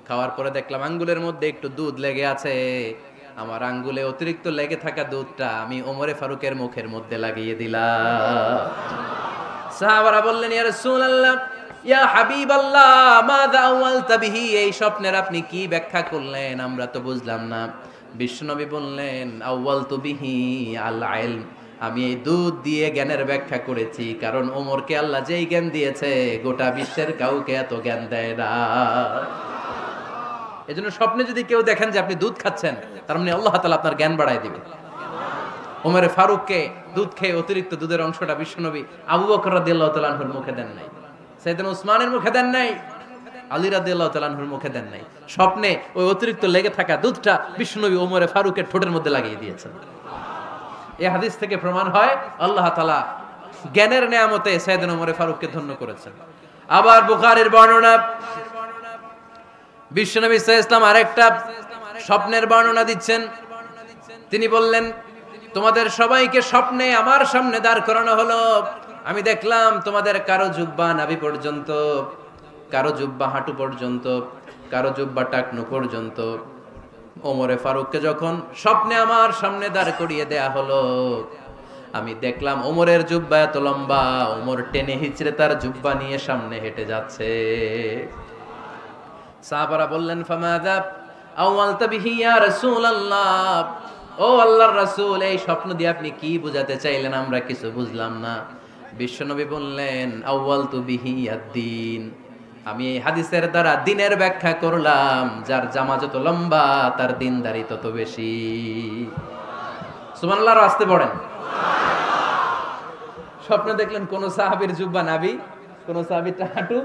খাওয়ার পরে দেখলাম আঙ্গুলের মধ্যে একটু দুধ লেগে আছে। আমার আঙ্গুলে অতিরিক্ত লেগে থাকা দুধটা আমি ওমরে ফারুকের মুখের মধ্যে লাগিয়ে দিলাম। সাহাবারা বললেন, ইয়া রাসূলুল্লাহ, ইয়া হাবিবাল্লাহ, মাযা আওয়ালতা বিহি, এই স্বপ্নের আপনি কি ব্যাখ্যা করলেন, আমরা তো বুঝলাম না। বিশ্বনবী বললেন, আওয়ালতু বিহি আল ইলম, আমি এই দুধ দিয়ে জ্ঞানের ব্যাখ্যা করেছি, কারণ ওমরকে আল্লাহ যেই জ্ঞান দিয়েছে গোটা বিশ্বের কাউকে এত জ্ঞান দেয় না। এজন্য স্বপ্নে যদি কেউ দেখেন যে আপনি দুধ খাচ্ছেন, তার মানে আল্লাহ তাআলা আপনার জ্ঞান বাড়ায় দিবে। ওমরে ফারুককে দুধ খেয়ে অতিরিক্ত দুধের অংশটা বিশ্বনবী আবু বকর রাদিয়াল্লাহু তাআলা আনহুর মুখে দেন নাই, সাইয়েদনা উসমানের মুখে দেন নাই, আলী রাদিয়াল্লাহু তাআলা আনহুর মুখে দেন নাই। স্বপ্নে ওই অতিরিক্ত লেগে থাকা দুধটা বিশ্বনবী ওমরে ফারুকের ঠোঁটের মধ্যে লাগিয়ে দিয়েছেন। এই হাদিস থেকে প্রমাণ হয় আল্লাহ তাআলা জ্ঞানের নেয়ামতে সাইয়েদনা ওমরে ফারুককে ধন্য করেছেন। আবার বুখারীর বর্ণনা, বিশ্বনবী সাল্লাল্লাহু আলাইহি ওয়াসাল্লাম আরেকটা স্বপ্নের বর্ণনা দিচ্ছেন। তিনি বললেন, তোমাদের সবাইকে স্বপ্নে আমার সামনে দাঁড় করানো হলো। আমি দেখলাম তোমাদের কারো জুব্বা নাভি পর্যন্ত, কারো জুব্বা হাঁটু পর্যন্ত, কারো জুব্বা টাকনু পর্যন্ত। ওমরে ফারুককে যখন স্বপ্নে আমার সামনে দাঁড় করিয়ে দেয়া হলো, আমি দেখলাম ওমরের জুব্বা এত লম্বা, ওমর টেনে হিচড়ে তার জুব্বা নিয়ে সামনে হেঁটে যাচ্ছে। সাহাবারা বললেন, ফামাযা আওয়ালতা বিহি ইয়া রাসূলুল্লাহ, ও আল্লাহর রাসূল, এই স্বপ্ন দিয়ে আপনি কি বোঝাতে চাইলেন, আমরা কিছু বুঝলাম না। বিশ্বনবী বললেন, আউয়ালতু বিহি আদ-দীন, আমি এই হাদিসের দ্বারা দিনের ব্যাখ্যা করলাম, যার জামা যত লম্বা তার দিনদারি তত বেশি। সুবহানাল্লাহ, আসতে পড়েন। স্বপ্নে দেখলেন কোন সাহাবীর জুব্বা নাভি, কোন সাহাবীর হাঁটু,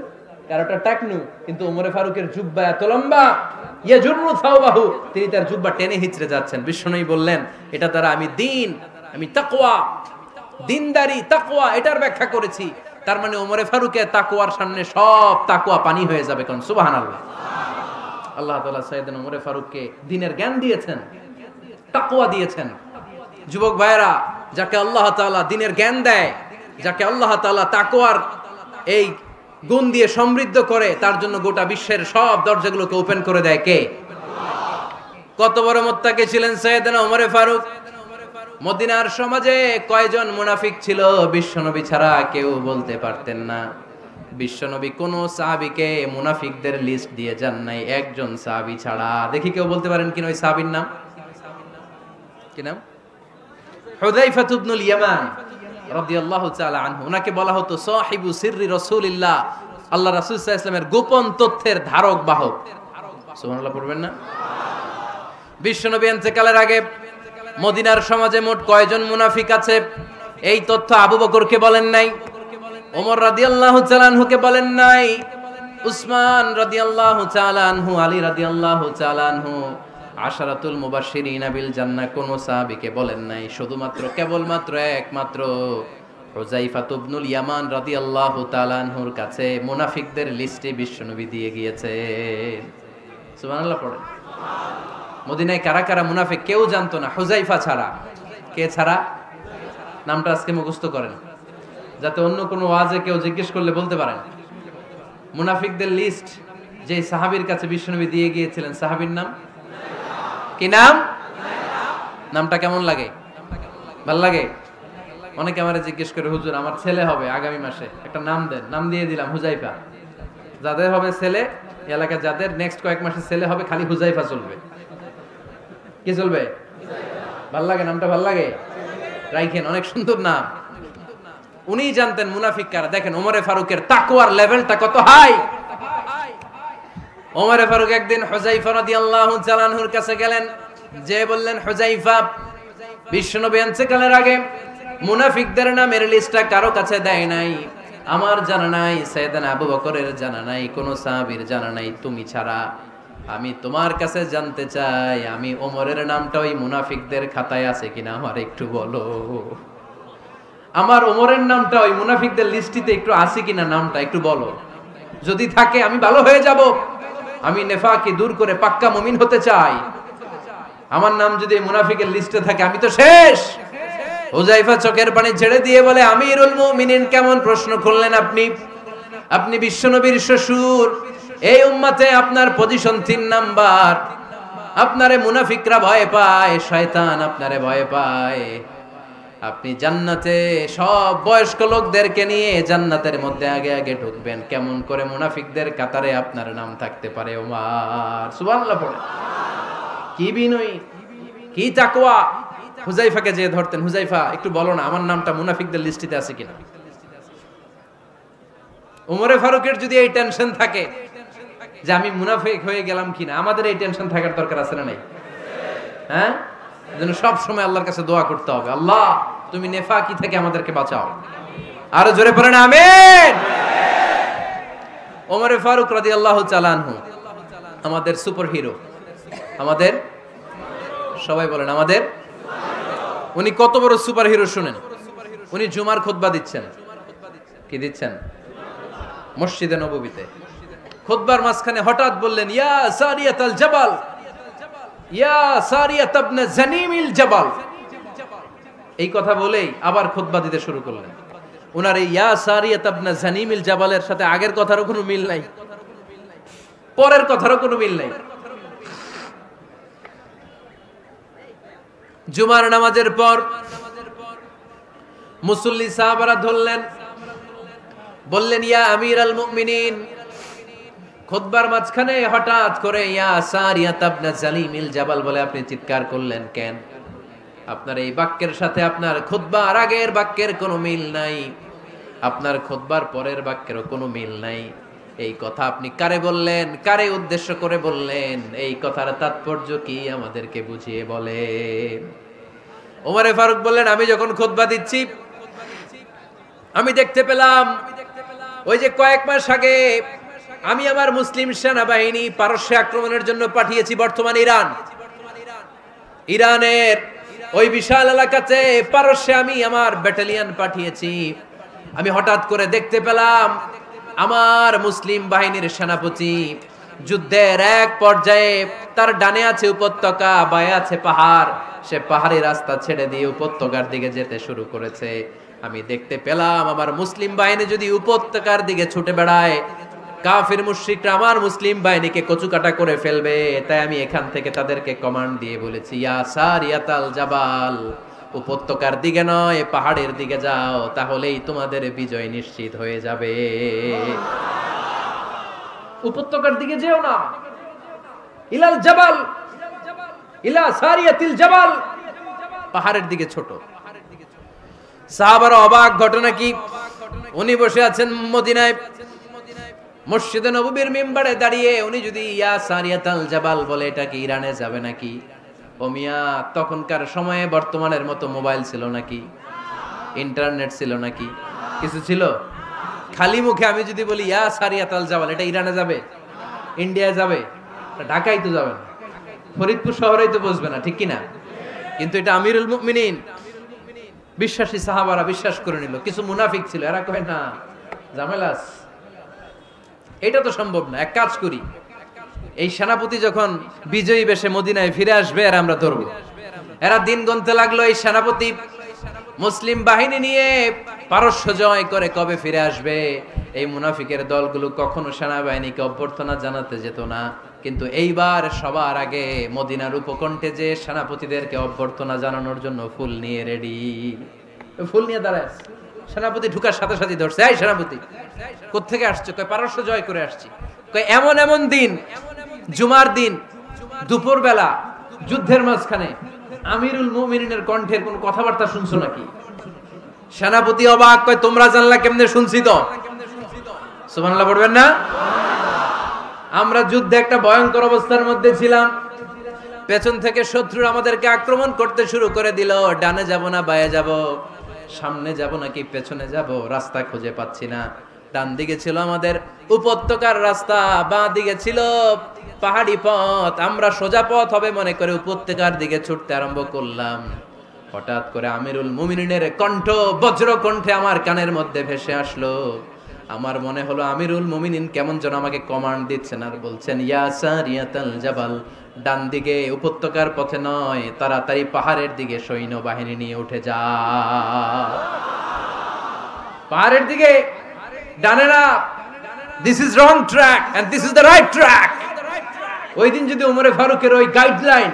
কারোটা টাকনু, কিন্তু ওমরে ফারুকের জুব্বা এত লম্বা, ইয়াজুরু সাওবাহু, তিনি তার জুব্বা টেনে হিচড়ে যাচ্ছেন। বিশ্বনবী বললেন, এটা দ্বারা আমি দিন, আমি তাকওয়া, দিনদারি, তাকওয়া, এটার ব্যাখ্যা করেছি। তার মানে ওমরে ফারুকের তাকওয়ার সামনে সব তাকওয়া পানি হয়ে যাবে। কোন সুবহানাল্লাহ। আল্লাহ তাআলা সাইয়েদনা ওমরে ফারুককে দ্বীনের জ্ঞান দিয়েছেন, তাকওয়া দিয়েছেন। যুবক ভাইরা, যাকে আল্লাহ তাআলা দ্বীনের জ্ঞান দেয়, যাকে আল্লাহ তাআলা তাকওয়ার এই গুণ দিয়ে সমৃদ্ধ করে, তার জন্য গোটা বিশ্বের সব দরজাগুলোকে ওপেন করে দেয় কে? কত বড় মুত্তাকি ছিলেন সাইয়েদনা ওমরে ফারুক। মদিনার সমাজে কয়জন মুনাফিক ছিল বিশ্বনবী ছাড়া কেউ বলতে পারতেন না। বিশ্বনবী কোন সাহাবীকে মুনাফিকদের লিস্ট দিয়ে যান নাই, একজন সাহাবী ছাড়া। দেখি কেউ বলতে পারেন কিনা ওই সাহাবীর নাম? কি নাম? হুযায়ফা ইবনুল ইয়ামান রাদিয়াল্লাহু তাআলা আনহু। ওনাকে বলা হতো সাহিবু সিররি রাসূলিল্লাহ, আল্লাহ রাসূল সাল্লাল্লাহু আলাইহি ওয়াসাল্লামের গোপন তথ্যের ধারক বাহক। সুবহানাল্লাহ পড়বেন না? বিশ্বনবী ইন্তেকালের আগে মদিনার সমাজে মোট কয়জন মুনাফিক আছে, এই তথ্য আবু বকরকে বলেন নাই, ওমর রাদিয়াল্লাহু তাআলা আনহুকে বলেন নাই, উসমান রাদিয়াল্লাহু তাআলা আনহু, আলী রাদিয়াল্লাহু তাআলা আনহু, আশারাতুল মুবাশশিরিনা বিল জান্নাহ কোন সাহাবীকে বলেন নাই। শুধুমাত্র কেবলমাত্র একমাত্র হুযায়ফা ইবনুল ইয়ামান রাদিয়াল্লাহু তাআলা আনহুর কাছে মুনাফিকদের লিস্টে বিশ্বনবী দিয়ে গিয়েছেন। সুবহানাল্লাহ পড়েন। মদিনায় কারা কারা মুনাফিক কেউ জানতো না হুযায়ফা ছাড়া। কে ছাড়া? নামটা আজকে মুখস্থ করেন, যাতে অন্য কোনো ওয়াজে কেউ জিজ্ঞেস করলে বলতে পারেন। মুনাফিকদের লিস্ট যে সাহাবীর কাছে বিশ্বনবী দিয়ে গিয়েছিলেন, সাহাবীর নাম কি? নাম? নামটা কেমন লাগে? ভাল লাগে? অনেকে আমারে জিজ্ঞেস করে, হুজুর আমার ছেলে হবে আগামী মাসে, একটা নাম দেন। নাম দিয়ে দিলাম হুযায়ফা। যাদের হবে ছেলে, এলাকায় যাদের নেক্সট কয়েক মাসে ছেলে হবে, খালি হুযায়ফা চলবে। কি চলবে? ভাল লাগে? নামটা ভাল লাগে? রাইখেন, অনেক সুন্দর নাম। উনি জানতেন মুনাফিক কারা। দেখেন ওমরে ফারুকের তাকওয়ার লেভেলটা কত হাই। ওমরে ফারুক একদিন হুযায়ফা রাদিয়াল্লাহু তাআলা আনহুর কাছে গেলেন, যে বললেন, হুযায়ফা, বিশ্বনবী ইন্তেকালের আগে মুনাফিকদের নামের লিস্টটা কারো কাছে দেয় নাই, আমার জানা নাই, সাইয়েদনা আবু বকরের জানা নাই, কোন সাহাবীর জানা নাই, তুমি ছাড়া। আমি তোমার কাছে জানতে চাই, আমি ওমরের নামটা ওই মুনাফিকদের খাতায় আছে কিনা আমার একটু বলো। আমার ওমরের নামটা ওই মুনাফিকদের লিস্টিতে একটু আছে কিনা, নামটা একটু বলো। যদি থাকে আমি ভালো হয়ে যাব। আমি নেফাকি দূর করে পাক্কা মুমিন হতে চাই। আমার নাম যদি মুনাফিকের লিস্টে থাকে আমি তো শেষ। হুযায়ফা চোখের পানি ছেড়ে দিয়ে বলে, আমিরুল মুমিনিন, কেমন প্রশ্ন করলেন আপনি? আপনি বিশ্বনবীর শ্বশুর, এই উম্মতে আপনার পজিশন 3 নাম্বার। আপনারে মুনাফিকরা ভয় পায়, শয়তান আপনারে ভয় পায়। আপনি জান্নাতে সব বয়স্ক লোকদেরকে নিয়ে জান্নাতের মধ্যে আগে আগে ঢুকবেন, কেমন করে মুনাফিকদের কাতারে আপনার নাম থাকতে পারে? ওমর সুবহানাল্লাহ পড়ে। কি বিনয়ী, কি তাকওয়া! হুযায়ফাকে যে ধরতেন, হুযায়ফা একটু বলো না আমার নামটা মুনাফিকদের লিস্টিতে আছে কিনা। ওমরে ফারুকের যদি এই টেনশন থাকে যে আমি মুনাফিক হয়ে গেলাম কিনা, আমাদের এই টেনশন থাকার দরকার আছে না নাই? হ্যাঁ, যেন সব সময় আল্লাহর কাছে দোয়া করতে হবে, আল্লাহ তুমি নেফাকি থেকে আমাদেরকে বাঁচাও। আরো জোরে পড়েন আমিন। ওমরে ফারুক রাদিয়াল্লাহু তাআলা আনহু আমাদের সুপার হিরো, আমাদের সবাই বলেন আমাদের। উনি কত বড় সুপার হিরো শুনেন। উনি জুমার খুতবা দিচ্ছেন। কি দিচ্ছেন? মসজিদে নববীতে খুতবার মাঝখানে হঠাৎ বললেন, ইয়া সারিয়াতাল জাবাল, ইয়া সারিয়াত ইবনে জানিমিল জাবাল। এই কথা বলেই আবার খুতবা দিতে শুরু করলেন। ওনার এই ইয়া সারিয়াত ইবনে জানিমিল জাবালের সাথে আগের কথারও কোনো মিল নাই, পরের কথারও কোনো মিল নাই। জুমার নামাজের পর মুসল্লি সাহাবারা ধরলেন, বললেন, ইয়া আমিরাল মুমিনিন। খুতবার মাঝখানে হঠাৎ করে ইয়া সারিয়াত ইবনে জানিমিল জাবাল বলে আপনি চিৎকার করলেন কেন? আপনার এই বাক্যের সাথে আপনার খুতবার আগের বাক্যের কোনো মিল নাই, আপনার খুতবার পরের বাক্যেরও কোনো মিল নাই। এই কথা আপনি কারে বললেন, কারে উদ্দেশ্য করে বললেন? এই কথার তাৎপর্য কি আমাদেরকে বুঝিয়ে বলেন। ওমরে ফারুক বললেন, আমি যখন খুতবা দিচ্ছি আমি দেখতে পেলাম ওই যে কয়েক মাস আগে আমি আমার মুসলিম সেনাবাহিনী পারস্যে আক্রমণের জন্য পাঠিয়েছি, বর্তমান ইরান, ইরানের ওই বিশাল এলাকাতে পারস্যে আমি আমার ব্যাটালিয়ন পাঠিয়েছি। আমি হঠাৎ করে দেখতে পেলাম আমার মুসলিম বাহিনীর সেনাপতি যুদ্ধের এক পর্যায়ে তার ডানে আছে উপত্যকা, বায়ে আছে পাহাড়, সে পাহাড়ি রাস্তা ছেড়ে দিয়ে উপত্যকার দিকে যেতে শুরু করেছে। আমি দেখতে পেলাম আমার মুসলিম বাহিনী যদি উপত্যকার দিকে ছুটে বেড়ায়, কাফির মুশরিকরা আমার মুসলিম বাহিনীকে কচুকাটা করে ফেলবে। তাই আমি এখান থেকে তাদেরকে কমান্ড দিয়ে বলেছি, ইয়া সারিয়াতাল জাবাল, উপত্যকার দিকে নয় পাহাড়ের দিকে যাও, তাহলেই তোমাদের বিজয় নিশ্চিত হয়ে যাবে। উপত্যকার দিকে যেও না, ইলাল জাবাল, ইলা সারিয়াতিল জাবাল, পাহাড়ের দিকে ছোট। সাহাবারা অবাক, ঘটনা কি? উনি বসে আছেন মদিনায় মসজিদে নববীর মিম্বারে দাঁড়িয়ে, উনি যদি ইয়া সারিয়াতাল জাবাল বলে, এটা কি ইরানে যাবে নাকি? ও মিয়া, তখনকার সময়ে বর্তমানের মতো মোবাইল ছিল নাকি, ইন্টারনেট ছিল নাকি, কিছু ছিল? খালি মুখে আমি যদি বলি ইয়া সারিয়াতাল জাবাল, এটা ইরানে যাবে, ইন্ডিয়া যাবে, ঢাকায় তো যাবে না, ফরিদপুর শহরেই তো বসবে না, ঠিক কিনা? কিন্তু এটা আমিরুল মুমিনিন বিশ্বাসী সাহাবারা বিশ্বাস করে নিল। কিছু মুনাফিক ছিল, এরা কয় না ঝামেলাস, এটা তো সম্ভব না। এক কাজ করি, এই সেনাপতি যখন বিজয়ী বেশে মদিনায় ফিরে আসবে আর আমরা ধরবো। এরা দিন গুনতে লাগলো, এই সেনাপতি মুসলিম বাহিনী নিয়ে পারস্য জয় করে কবে ফিরে আসবে। এই মুনাফিকের দলগুলো কখনো সেনাবাহিনীকে অভ্যর্থনা জানাতে যেত না, কিন্তু এইবার সবার আগে মদিনার উপকণ্ঠে যে সেনাপতিদেরকে অভ্যর্থনা জানানোর জন্য ফুল নিয়ে রেডি, ফুল নিয়ে দাঁড়ায়। সেনাপতি ঢুকার সাথে সাথে ধরছে, এই সেনাপতি কোত্থেকে আসছে? কয় পারস্য জয় করে আসছি। কয় এমন এমন দিন, জুমার দিন দুপুর বেলা যুদ্ধের মাঝখানে আমিরুল মুমিনিনের কণ্ঠের কোন কথাবার্তা শুনছো নাকি? সেনাপতি অবাক, কয় তোমরা জানলা কেমনে? শুনছি তো। সুবহানাল্লাহ পড়বেন না? আমরা যুদ্ধে একটা ভয়ঙ্কর অবস্থার মধ্যে ছিলাম, পেছন থেকে শত্রুরা আমাদেরকে আক্রমণ করতে শুরু করে দিল। ডানে যাব না বায়ে যাব, সামনে যাব নাকি পেছনে যাব, রাস্তা খুঁজে পাচ্ছি না। ডান দিকে ছিল আমাদের উপত্যকার রাস্তা, বাঁ দিকে ছিল পাহাড়ি পথ। আমরা সোজা পথ হবে মনে করে উপত্যকার দিকে ছুটতে আরম্ভ করলাম। হঠাৎ করে আমিরুল মুমিনিনের কণ্ঠ বজ্র কণ্ঠে আমার কানের মধ্যে ভেসে আসলো, আমার মনে হলো আমিরুল মুমিনিন কেমন যেন আমাকে কমান্ড দিচ্ছেন আর বলছেন, ইয়া সারিয়াতাল জাবাল, ডান দিকে উপত্যকার পথে নয়, তাড়াতাড়ি পাহাড়ের দিকে সৈন্যবাহিনী নিয়ে উঠে যা। পাহাড়ের দিকে, ডানে না। This is wrong track and this is the right track. ওই দিন যদি ওমরে ফারুকের ওই গাইডলাইন,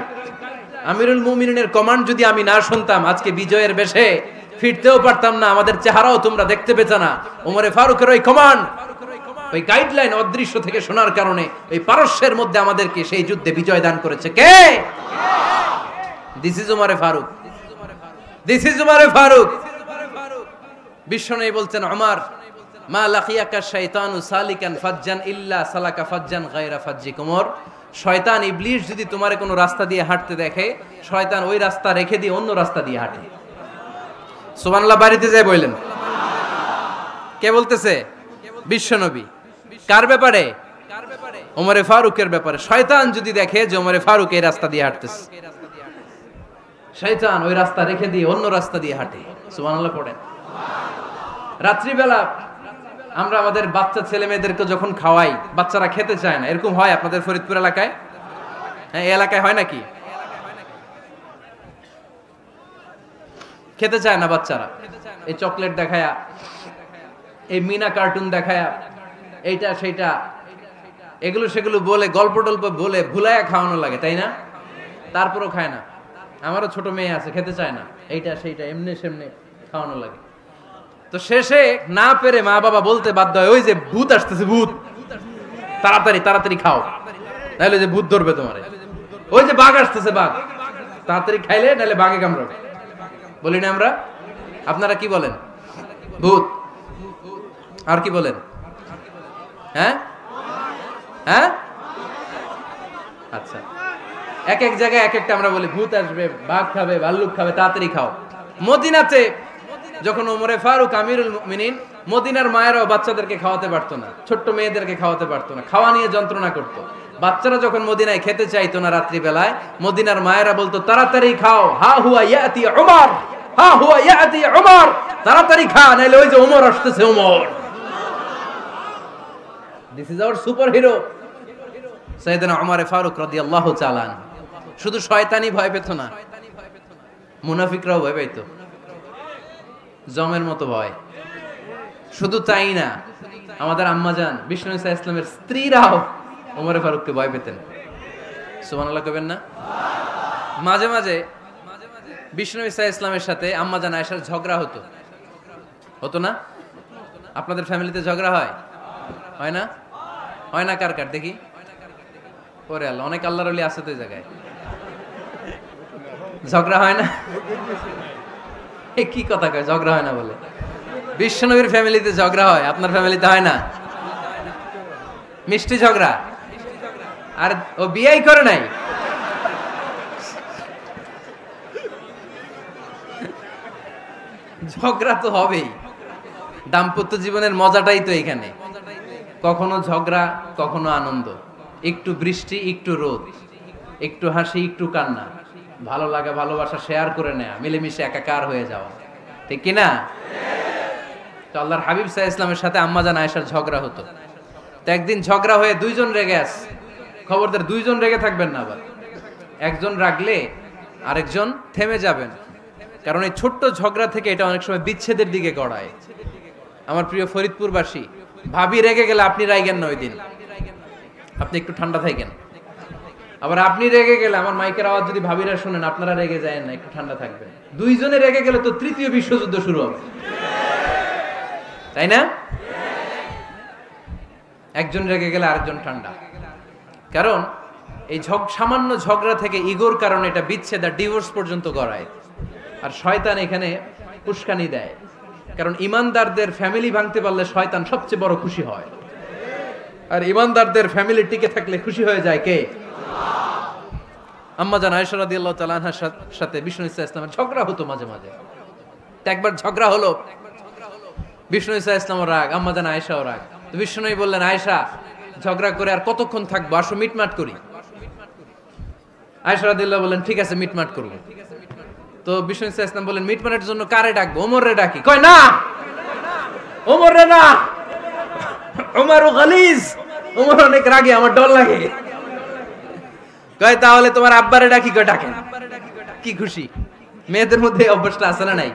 আমিরুল মুমিনিনের কমান্ড যদি আমি না শুনতাম, আজকে বিজয়ের বেশে ফিরতেও পারতাম না, আমাদের চেহারাও তোমরা দেখতে পেতে না। ওমরে ফারুকের ওই কমান্ড, ওই গাইডলাইন অদৃশ্য থেকে শোনার কারণে ওই পারস্যের মধ্যে আমাদেরকে সেই যুদ্ধে বিজয় দান করেছে কে? দিস ইজ ওমরে ফারুক, দিস ইজ ওমরে ফারুক। বিশ্বনবী বলছেন, ওমর, মা লাকিয়াকা শাইতানু সালিকান ফাজ্জান ইল্লা সালাকা ফাজ্জান গায়রা ফাজ্জিক। ওমর, শয়তান ইবলিস যদি তোমার কোনো রাস্তা দিয়ে হাঁটতে দেখে, শয়তান ওই রাস্তা রেখে দিয়ে অন্য রাস্তা দিয়ে হাঁটে। সুবহানাল্লাহ বাড়িতে যায় বললেন। কে বলতেছে? বিশ্বনবী। কার ব্যাপারে? ওমরে ফারুকের ব্যাপারে। শয়তান যদি দেখে যে ওমরে ফারুক এই রাস্তা দিয়ে হাঁটতেছে, শয়তান ওই রাস্তা রেখে দিয়ে অন্য রাস্তা দিয়ে হাঁটে। সুবহানাল্লাহ পড়েন। রাত্রিবেলা আমরা আমাদের বাচ্চা ছেলে মেয়েদেরকে যখন খাওয়াই, বাচ্চারা খেতে চায় না, এরকম হয় আপনাদের ফরিদপুর এলাকায়? হ্যাঁ, এই এলাকায় হয় নাকি? খেতে চায় না বাচ্চারা, এই চকলেট দেখায়া, এই মিনা কার্টুন দেখায়া, এইটা সেইটা এগুলো সেগুলো বলে, গল্প টল্প বলে ভুলায়া খাওয়ানো লাগে, তাই না? তারপরও খায় না। আমারও ছোট মেয়ে আছে, খেতে চায় না, এইটা সেইটা এমনি সেমনি খাওয়ানো লাগে। তো শেষে না পেরে মা বাবা বলতে বাধ্য হয়, ওই যে ভূত আসতেছে, ভূত, তাড়াতাড়ি তাড়াতাড়ি খাও, নাহলে যে ভূত ধরবে তোমার। ওই যে বাঘ আসতেছে, বাঘ, তাড়াতাড়ি খাইলে নাহলে বাঘে কামড়াবে। বলি না আমরা? আপনারা কি বলেন? ভূত। আর কি বলেন? হ্যাঁ হ্যাঁ, আচ্ছা, এক এক জায়গায় এক একটা আমরা বলি, ভূত আসবে, বাঘ খাবে, ভাল্লুক খাবে, তাড়াতাড়ি খাও। মদিনাতে যখন ওমরে ফারুক আমিরুল মুমিনিন, মদিনার মায়েরাও বাচ্চাদেরকে খাওয়াতে পারতো না, ছোট্ট মেয়েদেরকে খাওয়াতে পারতো না, খাওয়া নিয়ে যন্ত্রণা করতো। বাচ্চারা যখন মদিনায় খেতে চাইতো না রাত্রি বেলায়, মদিনার মায়েরা বলতো, তাড়াতাড়ি খাও, হা হুয়া ইয়াতি উমর, হা হুয়া ইয়াতি উমর, তাড়াতাড়ি খা, নাইলে ওই যে ওমর আসতেছে, Omar. This is our super hero সাইয়েদনা ওমর ফারুক রাদিয়াল্লাহু তাআলা। শুধু শয়তানি ভয় পেত না, মুনাফিকরাও ভয় পেত, জমের মতো ভয়। শুধু তাই না, আমাদের আম্মাজান বিষ্ণু ইসা ইসলামের স্ত্রীরাও ওমরে ফারুককে ভয় পেতেন। সুবহানাল্লাহ কইবেন না? মাঝে মাঝে বিষ্ণু ইসা ইসলামের সাথে আম্মাজান আয়েশার ঝগড়া হতো, হতো না? আপনাদের ফ্যামিলিতে ঝগড়া হয়? হয় না? হয় না? কার কার দেখি? ওরে আল্লাহ, অনেক আল্লাহর ওলি আছে তো এই জায়গায়। ঝগড়া হয় না? কি কথা কয়, ঝগড়া হয় না বলে? বিশ্বনবীর ফ্যামিলিতে ঝগড়া হয়, আপনার ফ্যামিলিতে হয় না? মিষ্টি ঝগড়া। আর ও বিয়েই করে নাই। ঝগড়া তো হবেই, দাম্পত্য জীবনের মজাটাই তো এখানে। কখনো ঝগড়া, কখনো আনন্দ, একটু বৃষ্টি, একটু রোদ, একটু হাসি, একটু কান্না, ভালো লাগা, ভালোবাসা শেয়ার করে নেয়া, মিলেমিশে একাকার হয়ে যাওয়া, ঠিক কিনা? তো আল্লাহর হাবিব সাল্লাল্লাহু আলাইহি ওয়াসাল্লামের সাথে আম্মাজান আয়েশার ঝগড়া হতো। তো একদিন ঝগড়া হয়ে দুইজন রেগে আছে। খবরদার, দুইজন রেগে থাকবেন না আবার। একজন রাগলে আরেকজন থেমে যাবেন, কারণ এই ছোট্ট ঝগড়া থেকে এটা অনেক সময় বিচ্ছেদের দিকে গড়ায়। আমার প্রিয় ফরিদপুরবাসী, ভাবি রেগে গেলে আপনি রাইগেন না, ওই দিন আপনি একটু ঠান্ডা থাকেন। আবার আপনি রেগে গেলে, আমার মাইকের আওয়াজ যদি ভাবিরা শুনেন, আপনারা রেগে যায় না, একটু ঠান্ডা থাকবেন। দুইজনে রেগে গেলে তো তৃতীয় বিশ্বযুদ্ধ শুরু হবে, তাই না? একজন রেগে গেলে আরেকজন ঠান্ডা। কারণ এই সামান্য ঝগড়া থেকে, ইগোর কারণে এটা বিচ্ছেদ আর ডিভোর্স পর্যন্ত গড়ায়। আর শয়তান এখানে উস্কানি দেয়, কারণ ইমানদারদের ফ্যামিলি ভাঙতে পারলে শয়তান সবচেয়ে বড় খুশি হয়। আর ইমানদারদের ফ্যামিলি টিকে থাকলে খুশি হয়ে যায় কে? আম্মাজান আয়েশা রাদিয়াল্লাহু তাআলা আনহার সাথে বিষ্ণু ইসা ইসলামের ঝগড়া হতো মাঝে মাঝে। একবার ঝগড়া হলো, বিষ্ণু ইসা ইসলামও রাগ, আম্মাজান আয়েশাও রাগ। তো বিষ্ণুই বললেন, আয়েশা, ঝগড়া করে আর কতক্ষণ থাকবো, আসো মিটমাট করি। আয়েশা রাদিয়াল্লাহু বললেন, ঠিক আছে, মিটমাট করব। তো বিষ্ণু ইসা ইসলাম বললেন, মিটমাটের জন্য কারে ডাকবো? ওমর রে ডাকি। কয় না, ওমর রে না, ওমর গালিজ, ওমর অনেক রাগে, আমার ডর লাগে। কয় তাহলে তোমার আব্বারে ডাকি, কয় ডাকেন। কি খুশি, মেয়েদের মধ্যে অভ্যাসটা আছে না নাই?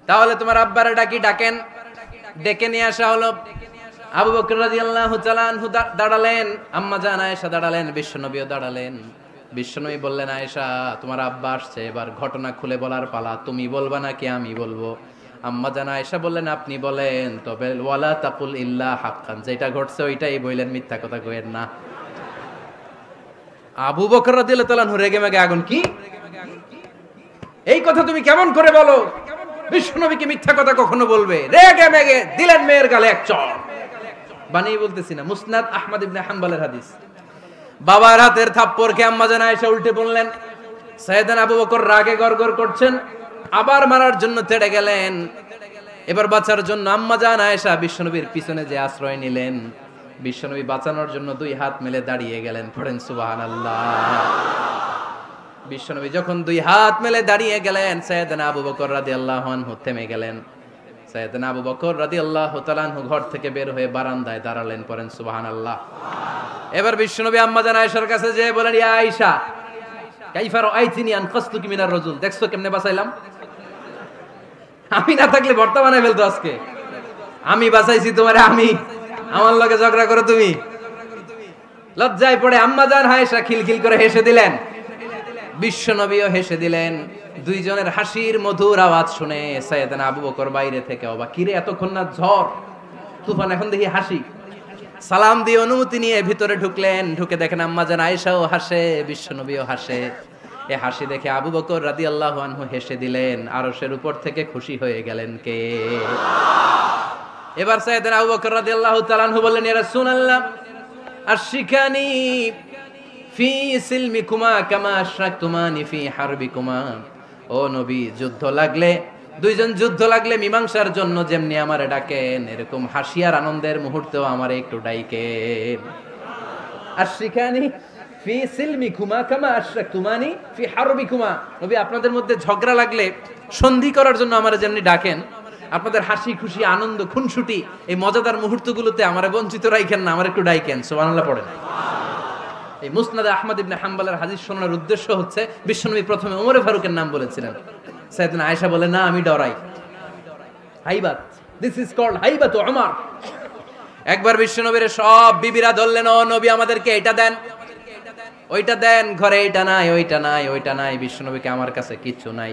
তাহলে তোমার আব্বারে ডাকি, ডাকেন। ডেকে নিয়ে আসা হলো। আবু বকর রাদিয়াল্লাহু তাআলা আনহু দাঁড়ালেন, আম্মা জান আয়েশা দাঁড়ালেন, বিশ্বনবীও দাঁড়ালেন। বিশ্বনবী বললেন, আয়েশা তোমার আব্বা আসছে, এবার ঘটনা খুলে বলার পালা, তুমি বলবা নাকি আমি বলবো? আম্মা জান আয়েশা বললেন, আপনি বলেন, তবে ওয়ালা তাকুল ইল্লা হাক্কান, যেটা ঘটছে ওইটাই বললেন, মিথ্যা কথা কইেন না। আবু বকর রাদিয়াল্লাহু তাআলা আনহু রেগে মেগে আগুন, কি এই কথা তুমি কেমন করে বলো? বিশ্বনবীকে মিথ্যা কথা কখনো বলবে? রেগে মেগে দিলেন মেয়ের গালে এক চড়। বানিয়ে বলতেছি না, মুসনাদ আহমদ ইবনে হাম্বলের হাদিস। বাবার হাতের থাপ্পড়কে আম্মা জান আয়েশা উল্টে বললেন। সাইয়েদনা আবু বকর রাগে গড়গড় করছেন, আবার মারার জন্য তেড়ে গেলেন। এবার বাঁচার জন্য আম্মা জান আয়েশা বিশ্বনবীর পিছনে যে আশ্রয় নিলেন, বিশ্বনবী বাঁচানোর জন্য দুই হাত মেলে দাঁড়িয়ে গেলেন। পড়েন সুবহানাল্লাহ। বিশ্বনবী যখন দুই হাত মেলে দাঁড়িয়ে গেলেন, সাইয়েদনা আবু বকর রাদিয়াল্লাহু আনহু থেমে গেলেন। সাইয়েদনা আবু বকর রাদিয়াল্লাহু তাআলা আনহু ঘর থেকে বের হয়ে বারান্দায় দাঁড়ালেন। পড়েন সুবহানাল্লাহ। এবার বিশ্বনবী আম্মা জান আয়েশার কাছে যেয়ে বলেন, ইয়া আয়েশা কাইফা রাআইতিনি আনকাসতুকি মিনার রাজুল, দেখছো কেমনে বাঁচাইলাম? আমি না থাকলে ভর্তা বানাই ফেলতো আজকে। আমি বাঁচাইছি তোমারে, আমি, আমার লগে ঝগড়া করো তুমি। লজ্জায় পড়ে আম্মা জান আয়েশা খিলখিল করে হেসে দিলেন, বিশ্বনবীও হেসে দিলেন। দুইজনের হাসির মধুর আওয়াজ শুনে সাইয়েদনা আবু বকর বাইরে থেকে অবাক, কিরে এতক্ষণ না ঝড় তুফান, এখন দেখি হাসি। সালাম দিয়ে অনুমতি নিয়ে ভিতরে ঢুকলেন। ঢুকে দেখেন আম্মা জান আয়েশাও হাসে, বিশ্বনবীও হাসে। এ হাসি দেখে আবু বকর রাদিয়াল্লাহু আনহু হেসে দিলেন। আরশের উপর থেকে খুশি হয়ে গেলেন কে? এবার সাইয়েদনা আবু বকর রাদিয়াল্লাহু তাআলা আনহু বললেন, ইয়া রাসূলুল্লাহ আশরিকানি ফি সিলমিকুমা কামা আশরাকতুমানি ফি হারবিকুমা। ও নবী, যুদ্ধ লাগলে, দুইজন যুদ্ধ লাগলে মীমাংসার জন্য যেমনি আমারে ডাকেন, এরকম হাসি আর আনন্দের মুহূর্তেও আমারে একটু ডাইকেন। আশরিকানি ফি সিলমিকুমা কামা আশরাকতুমানি ফি হারবিকুমা। নবী, আপনাদের মধ্যে ঝগড়া লাগলে সন্ধি করার জন্য আমারে যেমনি ডাকেন, আপনাদের হাসি খুশি আনন্দ খুনসুটি এই মজাদার মুহূর্তগুলোতে আমারে বঞ্চিত রাখেন না, আমার একটু ডাইকেন। সুবহানাল্লাহ পড়েন। এই মুসনাদ আহমদ ইবনে হাম্বলের হাদিস শোনার উদ্দেশ্য হচ্ছে, বিশ্বনবী প্রথমে ওমর ফারুকের নাম বলেছিলেন। সাইয়েদনা আয়েশা বলে, না আমি ডরাই, হাইবাত, দিস ইজ কল্ড হাইবাত ওমর। একবার বিশ্বনবীর সব বিবিরা ধরলেন, ও নবী আমাদেরকে এটা দেন, ওইটা দেন, ঘরে এটা নাই, ওইটা নাই, ওইটা নাই। বিশ্বনবীকে, আমার কাছে কিচ্ছু নাই,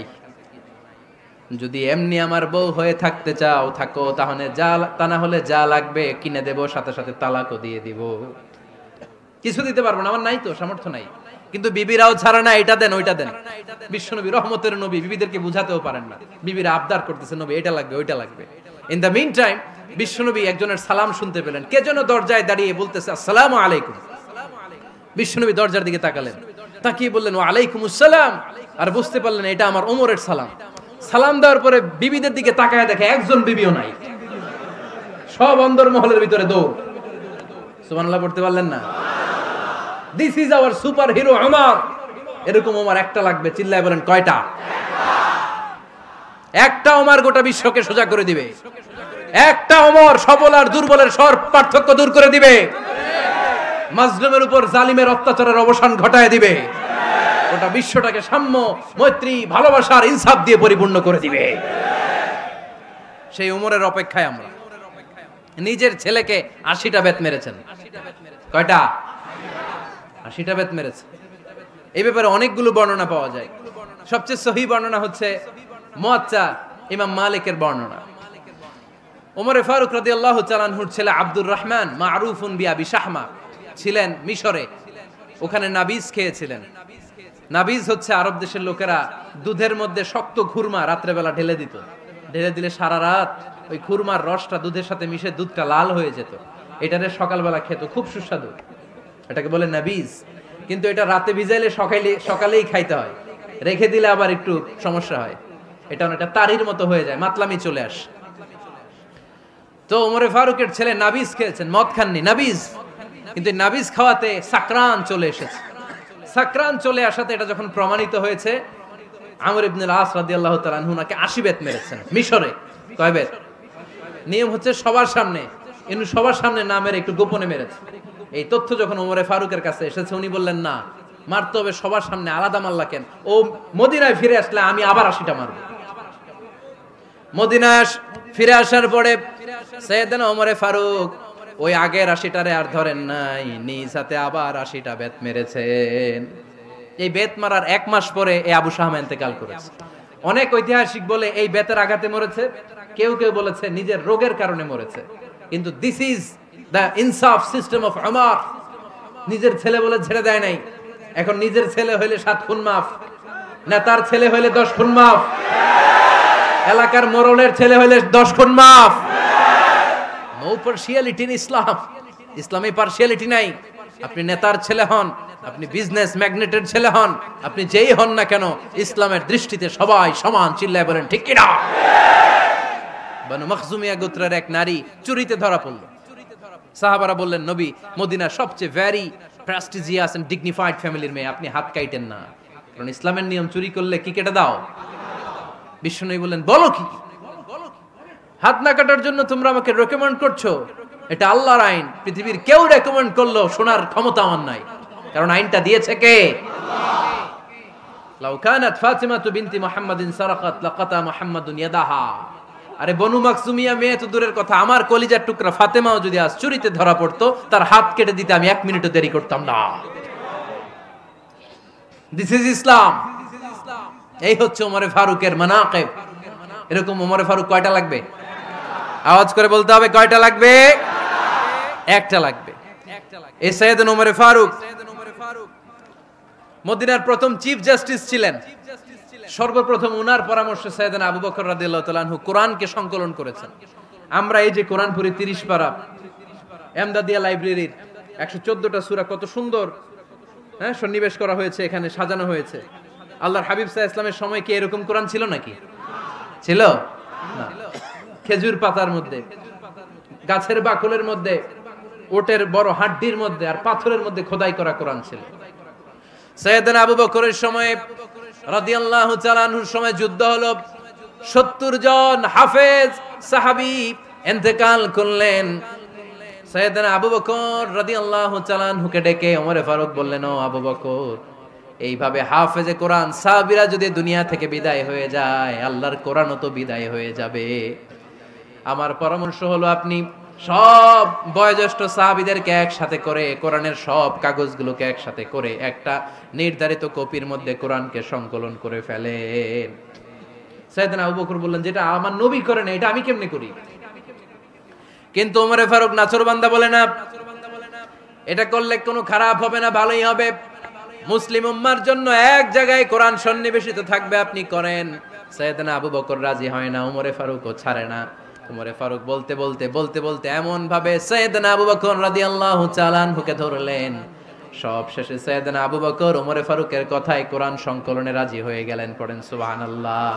যদি এমনি আমার বউ হয়ে থাকতে চাও থাকো, তাহলে যা, তা না হলে যা লাগবে কিনে দেব, সাথে সাথে তালাকও দিয়ে দিব। কিছু দিতে পারবো না, আমার নাই তো, সামর্থ্য নাই। কিন্তু বিবিরাও ছাড়া না, এটা দেন ওইটা দেন। বিশ্বনবী রহমতের নবী, বিবিদেরকে বুঝাতেও পারেন না, বিবিরা আবদার করতেছে, নবী এটা লাগবে ওইটা লাগবে। ইন দ্য মিন টাইম বিশ্বনবী একজনের সালাম শুনতে পেলেন, কে যেন দরজায় দাঁড়িয়ে বলতেছে আসসালামু আলাইকুম। বিশ্বনবী দরজার দিকে তাকালেন, তাকিয়ে বললেন ওয়া আলাইকুমুস সালাম, আর বুঝতে পারলেন এটা আমার ওমরের সালাম। সালাম দেওয়ার পরে বিবিদের দিকে তাকায় দেখে একজন বিবিও নাই, সব অন্দর মহলের ভিতরে দৌড়। সুবহানাল্লাহ পড়তে পারলেন না? This is our super hero Omar. এরকম ওমর একটা লাগবে, চিল্লায় বলেন কয়টা? একটা ওমর গোটা বিশ্বকে সোজা করে দিবে। একটা ওমর সবল আর দুর্বলের সব পার্থক্য দূর করে দিবে, মাজলুমের উপর জালিমের অত্যাচারের অবসান ঘটায় দিবে, গোটা বিশ্বটাকে সাম্য, মৈত্রী, ভালোবাসার ইনসাফ দিয়ে পরিপূর্ণ করে দিবে। সেই ওমরের অপেক্ষায় আমরা। নিজের ছেলেকে 80টা বেত মেরেছেন। কয়টা? 80টা বেত মেরেছে। এই ব্যাপারে অনেকগুলো বর্ণনা পাওয়া যায়। সবচেয়ে সহি বর্ণনা হচ্ছে মুয়াত্তা ইমাম মালিকের বর্ণনা। ওমর ফারুক রাদিয়াল্লাহু তাআলা আনহুর ছেলে আব্দুর রহমান মারুফুন বিআবি শাহমা ছিলেন মিশরে, ওখানে নাবিজ খেয়েছিলেন। নাবিজ হচ্ছে আরব দেশের লোকেরা দুধের মধ্যে শক্ত খুরমা রাত্রেবেলা ঢেলে দিত, ঢেলে দিলে সারা রাত ওই খুরমার রসটা দুধের সাথে মিশে দুধটা লাল হয়ে যেত, এটারে সকালবেলা খেত, খুব সুস্বাদু, এটাকে বলে নাবিজ। কিন্তু এটা রাতে ভিজাইলে সকালেই খাইতে হয়, রেখে দিলে আবার একটু সমস্যা হয়, এটা অনেকটা তারির মতো হয়ে যায়, মাতলামি চলে আসে। তো ওমরে ফারুকের ছেলে নাবিজ খেয়েছেন, মদ খাননি, নাবিজ। কিন্তু নাবিজ খাওয়াতে সাকরান চলে এসেছে। সাকরান চলে আসাতে এটা যখন প্রমাণিত হয়েছে, আমর ইবনে আল আস রাদিয়াল্লাহু তাআলা আনহু নাকি 80 বেত মেরেছেন মিশরে। কয় বেত? নিয়ম হচ্ছে সবার সামনে, কিন্তু সবার সামনে না মেরে একটু গোপনে মেরেছে। এই তথ্য যখন ওমরে ফারুকের কাছে এসেছে, উনি বললেন না, মারতে হবে সবার সামনে, আলাদা মাল্লা কেন? ও মদিনায় ফিরে আসলে আমি আবার 80টা মারব। মদিনায় ফিরে আসার পরে সাইয়েদনা ওমরে ফারুক ওই আগের 80টারে আর ধরেন নাই, নিজ হাতে আবার 80টা বেত মেরেছেন। এই বেত মারার 1 মাস পরে এই আবু শাহমা ইন্তেকাল করেছে। অনেক ঐতিহাসিক বলে এই বেতের আঘাতে মরেছে, কেউ কেউ বলেছে নিজের রোগের কারণে মরেছে। কিন্তু দিস ইজ দ্য ইনসাফ সিস্টেম অফ ওমর। নিজের ছেলে বলে ছেড়ে দেয় নাই। এখন নিজের ছেলে হইলে 7 খুন মাফ, নেতার ছেলে হইলে 10 খুন মাফ, এলাকার মোড়লের ছেলে হইলে 10 খুন মাফ। নো পার্সিয়ালিটি ইন ইসলাম। ইসলামে পার্সিয়ালিটি নাই। আপনি নেতার ছেলে হন, আপনি বিজনেস ম্যাগনেটের ছেলে হন, আপনি যেই হন না কেন, ইসলামের দৃষ্টিতে সবাই সমান। চিল্লায় বলেন ঠিক কিনা? বানু মখজুমিয়া গোত্রের এক নারী চুরিতে ধরা পড়ল। সাহাবারা বললেন, নবী, মদিনার সবচেয়ে ভেরি প্রেস্টিজিয়াস এন্ড ডিগনিফাইড ফ্যামিলির মেয়ে, আপনি হাত কাটেন না, কারণ ইসলামের নিয়ম চুরি করলে কি কেটে দাও? বিশ্বনবী বললেন, বলো কি? হাত না কাটার জন্য তোমরা আমাকে রেকমেন্ড করছো? এটা আল্লাহর আইন। পৃথিবীর কেউ রেকমেন্ড করলো শোনার ক্ষমতা আমার নাই, কারণ আইনটা দিয়েছে কে? লাউ কানাত ফাতিমাতু বিনতি মুহাম্মাদিন সারাকাত লাকাতা মুহাম্মাদুন ইয়াদাহা। আরে বনু মাকসুমিয়া মেয়ে তো দূরের কথা, আমার কলিজার টুকরা ফাতেমাও যদি আজ চুরিতে ধরা পড়তো, তার হাত কেটে দিতে আমি 1 মিনিটও দেরি করতাম না। দিস ইজ ইসলাম। এই হচ্ছে ওমরে ফারুকের মানাকিব। এরকম ওমরে ফারুক কয়টা লাগবে? আওয়াজ করে বলতে হবে, কয়টা লাগবে? একটা লাগবে। এই সাইয়েদনা ওমরে ফারুক মদিনার প্রথম চিফ জাস্টিস ছিলেন। সর্বপ্রথম উনার পরামর্শে সাইয়েদনা আবু বকর রাদিয়াল্লাহু তাআলা আনহু কোরআনকে সংকলন করেছেন। আমরা এই যে কোরআন পড়ি 30 পারা, এমদাদিয়া লাইব্রেরির 114টা সূরা, কত সুন্দর সন্নিবেশ করা হয়েছে, এখানে সাজানো হয়েছে। আল্লাহর হাবিব সাল্লাল্লাহু আলাইহি ওয়াসাল্লামের সময় কি এরকম কোরআন ছিল নাকি? ছিল না। খেজুর পাতার মধ্যে, গাছের বাকলের মধ্যে, ওটের বড় হাড্ডির মধ্যে আর পাথরের মধ্যে খোদাই করা কোরআন ছিল। সাইয়েদনা আবু বকরের সময় রাদিয়াল্লাহু তাআলা আনহুর সময় যুদ্ধ হলো, 70 জন হাফেজ সাহাবী ইন্তেকাল করলেন। সাইয়েদনা আবু বকর রাদিয়াল্লাহু তাআলা আনহুকে ডেকে ওমরে ফারুক বললেন, ও আবু বকর, এইভাবে হাফেজে কোরআন সাহাবীরা যদি দুনিয়া থেকে বিদায় হয়ে যায়, আল্লাহর কোরআনও তো বিদায় হয়ে যাবে। আমার পরামর্শ হলো আপনি সব বয়োজ্যেষ্ঠ সাহাবীদেরকে একসাথে করে কোরআনের সব কাগজগুলোকে একসাথে করে একটা নির্ধারিত কপির মধ্যে কোরআনকে সংকলন করে ফেলেন। সাইয়েদনা আবু বকর বললেন, যেটা আমার নবী করে না, এটা আমি কেমনে করি? কিন্তু ওমরে ফারুক নাছরবান্দা বলে না, এটা করলে কোনো খারাপ হবে না, ভালোই হবে। মুসলিম উম্মার জন্য এক জায়গায় কোরআন সন্নিবেশিত থাকবে, আপনি করেন। সাইয়েদনা আবু বকর রাজি হয় না, ওমরে ফারুকও ছাড়ে না। ওমরে ফারুক বলতে বলতে বলতে বলতে এমন ভাবে সাইয়েদনা আবু বকর রাদিয়াল্লাহু তাআলা আনহুকে ধরলেন, সব শেষে সাইয়েদনা আবু বকর ওমরে ফারুকের কথায় কোরআন সংকলনে রাজি হয়ে গেলেন। পড়েন সুবহানাল্লাহ।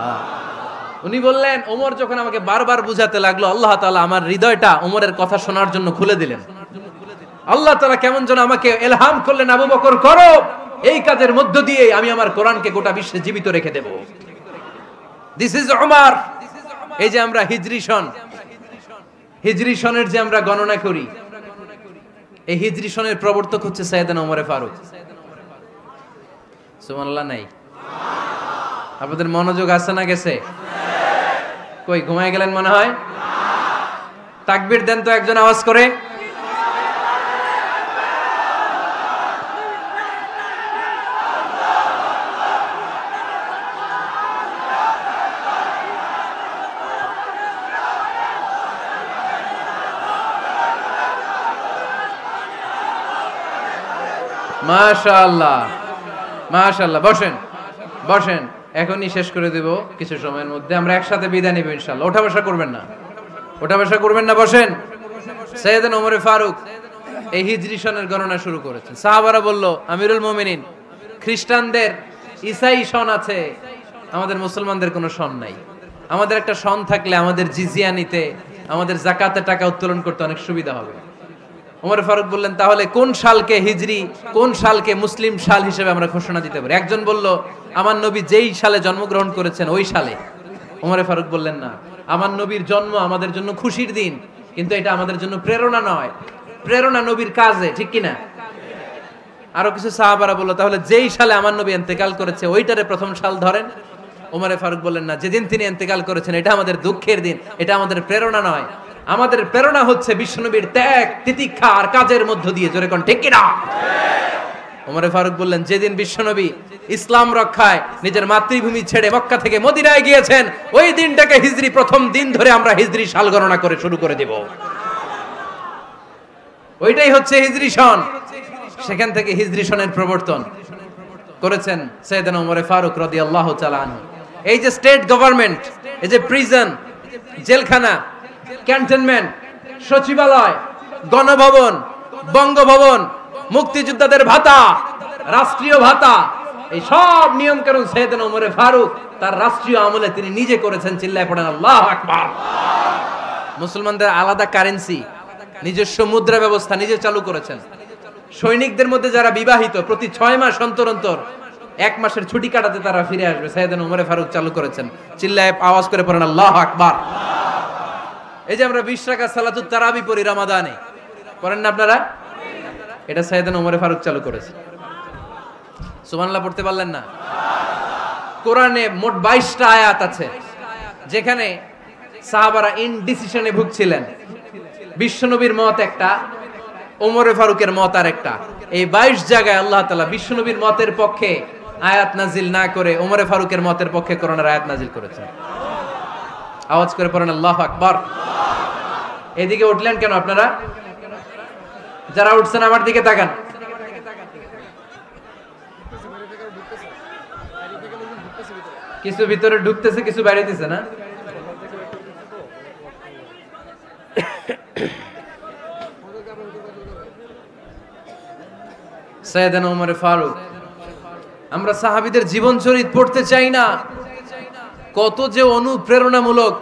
উনি বললেন, ওমর যখন আমাকে বারবার বুঝাতে লাগলো, আল্লাহ তাআলা আমার হৃদয়টা ওমরের কথা শোনার জন্য খুলে দিলেন। আল্লাহ তাআলা কেমন যেন আমাকে ইলহাম করলেন, আবু বকর করো, এই কাজের মধ্য দিয়ে আমি আমার কোরআনকে গোটা বিশ্বে জীবিত রেখে দেব। This is Omar. এই যে আমরা হিজরি সনের যে আমরা গণনা করি, এই হিজরি সনের প্রবর্তক হচ্ছে সাইয়েদনা ওমরে ফারুক। সুবহানাল্লাহ নাই? আপনাদের মনোযোগ আছে না গেছে? কই ঘুমায় গেলেন মনে হয়? তাকবীর দেন তো একজন আওয়াজ করে। মাশাআল্লাহ, মাশাআল্লাহ। বসেন বসেন, এখনই শেষ করে দেব কিছু সময়ের মধ্যে। আমরা একসাথে বিদায় নিব ইনশাআল্লাহ। ওঠা বসা করবেন না, ওঠা বসা করবেন না, বসেন। সাইয়েদনা ওমর ফারুক এই হিজরি সনের গণনা শুরু করেছেন। সাহাবারা বলল, আমিরুল মুমিনিন, খ্রিস্টানদের ঈসাই সন আছে, আমাদের মুসলমানদের কোনো সন নাই। আমাদের একটা সন থাকলে আমাদের জিজিয়া নিতে, আমাদের যাকাতের টাকা উত্তোলন করতে অনেক সুবিধা হবে। ওমর ফারুক বললেন, তাহলে কোন সালকে হিজরি, কোন সালকে মুসলিম সাল হিসেবে আমরা ঘোষণা দিতে পারি? একজন বলল, আমার নবী যেই সালে জন্মগ্রহণ করেছেন ওই সালে। ওমর ফারুক বললেন, না, আমার নবীর জন্ম আমাদের জন্য খুশির দিন, কিন্তু এটা আমাদের জন্য প্রেরণা নয়। প্রেরণা নবীর কাজে, ঠিক কিনা? আরো কিছু সাহাবারা বলল, তাহলে যেই সালে আমার নবী ইন্তেকাল করেছে ওইটারে প্রথম সাল ধরেন। ওমরে ফারুক বললেন, না, যেদিন তিনি ইন্তেকাল করেছেন এটা আমাদের দুঃখের দিন, এটা আমাদের প্রেরণা নয়। আমাদের প্রেরণা হচ্ছে বিশ্বনবীর ত্যাগ, তিতিক্ষা আর কাজের মধ্য দিয়ে। জোরে কোন ঠিক কিনা? ওমরে ফারুক বললেন, যেদিন বিশ্বনবী ইসলাম রক্ষায় নিজের মাতৃভূমি ছেড়ে মক্কা থেকে মদিনায় গিয়েছেন, ওই দিনটাকে হিজরি প্রথম দিন ধরে আমরা হিজরি সাল গণনা করে শুরু করে দেব। ওইটাই হচ্ছে হিজরি সন। সেখান থেকে হিজরি সনের প্রবর্তন করেছেন সাইয়েদনা ওমরে ফারুক রাদিয়াল্লাহু তাআলা আনহু। এই যে স্টেট গভর্নমেন্ট, এই যে প্রিজন, জেলখানা, ক্যান্টনমেন্ট, সচিবালয়, গণভবন, বঙ্গভবন, মুক্তিযোদ্ধাদের ভাতা, রাষ্ট্রীয় ভাতা, এই সব নিয়ম কানুন সাইয়েদনা ওমরে ফারুক তার রাষ্ট্রীয় আমলে তিনি নিজে করেছেন। চিল্লায় পড়েন আল্লাহু আকবার। মুসলমানদের আলাদা কারেন্সি, নিজস্ব মুদ্রা ব্যবস্থা নিজে চালু করেছেন। সৈনিকদের মধ্যে যারা বিবাহিত, প্রতি 6 মাস অন্তর অন্তর 1 মাসের ছুটি কাটাতে তারা ফিরে আসবে, সাইয়েদনা ওমরে ফারুক চালু করেছেন। চিল্লায় আওয়াজ করে পড়েন আল্লাহু আকবার। এই যে আমরা 20 রাকাত সালাতুত তারাবি পড়ি রমাদানে, পড়েন না আপনারা? এটা সাইয়েদনা ওমরে ফারুক চালু করেছে। সুবহানাল্লাহ পড়তে পারলেন না? কোরআনে মোট 22টা আয়াত আছে যেখানে সাহাবারা ইনডিসিশনে ভুগছিলেন। বিশ্বনবীর মত একটা, ওমরে ফারুকের মত আর একটা। এই 22 জায়গায় আল্লাহ তাআলা বিশ্বনবীর মতের পক্ষে আয়াত নাজিল না করে ওমরে ফারুকের মতের পক্ষে কোরআনের আয়াত নাজিল করেছেন। আওয়াজ করে পড়েন আল্লাহু আকবার। এদিকে উঠলেন কেন আপনারা? যারা উঠছেন আমার দিকে তাকান। কিছু ভিতরে ঢুকতেছে, কিছু বাইরেতেছে না? সাইয়েদনা ওমর ফারুক, আমরা সাহাবীদের জীবন চরিত পড়তে চাই না, কত যে অনুপ্রেরণামূলক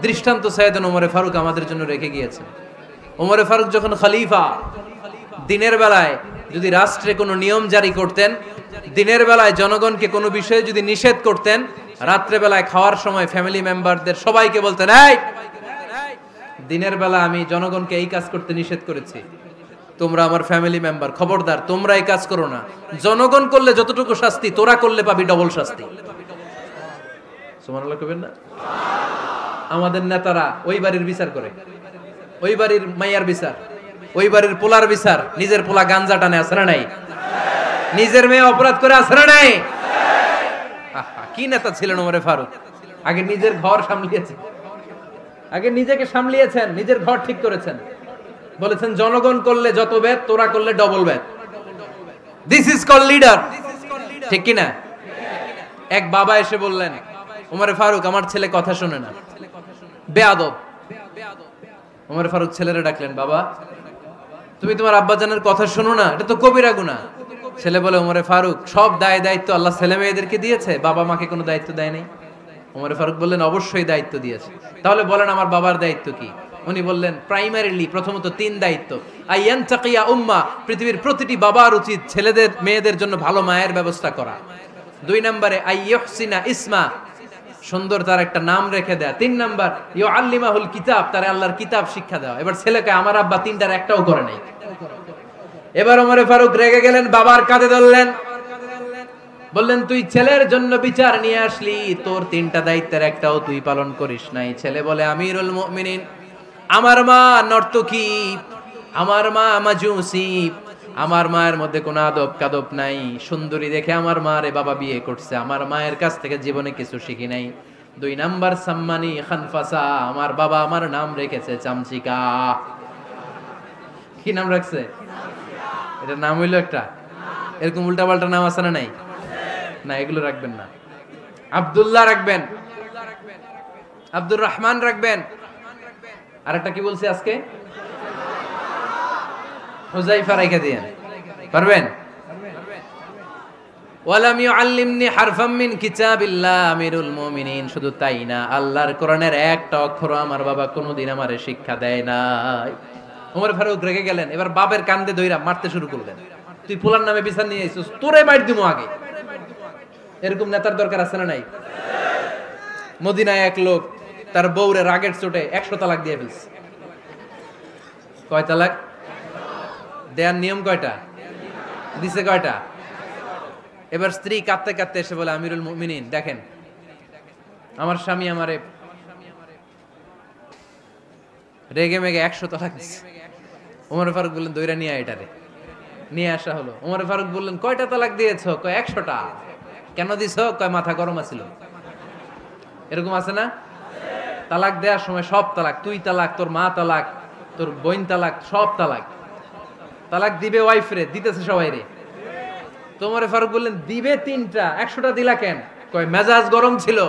দৃষ্টান্ত সাইয়েদনা ওমর ফারুক আমাদের জন্য রেখে গিয়েছেন। ওমর ফারুক যখন খলিফা, দিনের বেলায় যদি রাষ্ট্রে কোনো নিয়ম জারি করতেন, দিনের বেলায় জনগণকে কোনো বিষয়ে যদি নিষেধ করতেন, রাত্রে বেলায় খাওয়ার সময় ফ্যামিলি মেম্বারদের সবাইকে বলতেন, এই দিনের বেলা আমি জনগণকে এই কাজ করতে নিষেধ করেছি, তোমরা আমার ফ্যামিলি মেম্বার, খবরদার তোমরা এই কাজ করো না। জনগণ করলে যতটুকু শাস্তি, তোরা করলে পাবি ডবল শাস্তি। সুবহানাল্লাহ কইবেন না? আমাদের নেতারা ওই বাড়ির বিচার করে, ওই বাড়ির মাইয়ার বিচার, ওই বাড়ির পোলার বিচার, নিজের পোলা গাঞ্জা টানে আছে না নাই? নিজের মেয়ে অপরাধ করে আছে না নাই? কি নেতা ছিলেন ওমর ফারুক! আগে নিজের ঘর সামলিয়েছেন, আগে নিজেকে সামলিয়েছেন, নিজের ঘর ঠিক করেছেন। বলেছেন জনগণ করলে যত বেদ, তোরা করলে double Veda. This is call leader, ঠিক কি না? এক বাবা এসে বললেন, ওমর ফারুক আমার ছেলে কথা শোনে না, বেয়াদব। ওমর ফারুক ছেলেরে ডাকলেন, বাবা তুমি তোমার আব্বাজানের কথা শোনো না, এটা তো কবিরা গুনাহ। ছেলে বলে, ওমর ফারুক সব দায় দায়িত্ব আল্লাহ ছেলে মেয়েদেরকে দিয়েছে, বাবা মাকে কোনো দায়িত্ব দেয় নাই। ওমর ফারুক বললেন, অবশ্যই দায়িত্ব দিয়েছে। তাহলে বলেন আমার বাবার দায়িত্ব কি? উনি বললেন, প্রাইমারিলি প্রথমত 3 দায়িত্ব। আইয়ানতাকিয়া উম্মাহ, পৃথিবীর প্রতিটি বাবার উচিত ছেলেদের মেয়েদের জন্য ভালো মায়ের ব্যবস্থা করা। 2 নম্বরে আইয়ুহসিনা ইসমা, সুন্দর তার একটা নাম রেখে দেয়া। 3 নাম্বার ইউআল্লিমাহুল কিতাব, তার আল্লাহর কিতাব শিক্ষা দেওয়া। এবার ছেলেকে আমার আব্বা 3টার একটাও করে নাই। এবার ওমর ফারুক রেগে গেলেন, বাবার কাঁধে ধরলেন, বললেন তুই ছেলের জন্য বিচার নিয়ে আসলি, তোর 3টা দায়িত্বের একটাও তুই পালন করিস নাই। ছেলে বলে, আমিরুল মুমিনিন, আমার মা নর্তকী, আমার মা মাজুসি, আমার মায়ের মধ্যে কোনো আদব কাদব নাই, সুন্দরী দেখে আমার মা রে বাবা বিয়ে করছে, আমার মায়ের কাছ থেকে জীবনে কিছু শিখি নাই। 2 নাম্বার সাম্মানি খানফাসা, আমার বাবা আমার নাম রেখেছে চামচিকা। কি নাম রাখছে? এটা নাম হইলো একটা, এরকম উল্টাপাল্টা নাম আছে না নাই? না, এগুলো রাখবেন না। আব্দুল্লাহ রাখবেন, আব্দুর রহমান রাখবেন। আরেকটা কি বলছি আজকে? হুযায়ফা রেখে দিয়েন, পারবেন? ওয়ালাম ইউআল্লিমনি হারফাম মিন কিতাবিল্লাহ, আমিরুল মুমিনিন। শুধু তাই না, আল্লাহর কোরআনের একটা অক্ষর আমার বাবা কোনোদিন আমারে শিক্ষা দেয় নাই। ওমর ফারুক রেগে গেলেন, এবার বাপের কান্দে ধইরা মারতে শুরু করলেন। তুই পোলার নামে বিচার নিয়ে আইছিস, তোরে মাইর দিমু আগে। এরকম নেতার দরকার আছে না নাই? মদিনায় এক লোক তার বউরে রাগের চোটে 100 তালাক দিয়ে ফেলছে। কয় তালাক দেয়ার নিয়ম কয়টা দিছে? কয়টা? এবার স্ত্রী কাঁদতে কাঁদতে এসে বলে, আমিরুল মুমিনিন দেখেন, আমার স্বামী আমারে রেগে মেগে 100 তালাক দিছে। ওমর ফারুক বললেন, দইরা নিয়ে আয় এটারে। নিয়ে আসা হলো। ওমর ফারুক বললেন, কয়টা তালাক দিয়েছো? কয় 100টা। কেন দিছো? কয় মাথা গরম আছিল। এরকম আছে না? তালাক দেওয়ার সময় সব তালাক, তুই তালাক, তোর মা তালাক, তোর বোন তালাক, সব তালাক। তালাক দিবে ওয়াইফ রে, দিতেছে সবাই রে। তো ওমর ফারুক বললেন, দিবে 3টা, 100টা দিলা কেন? কয় মেজাজ গরম ছিল।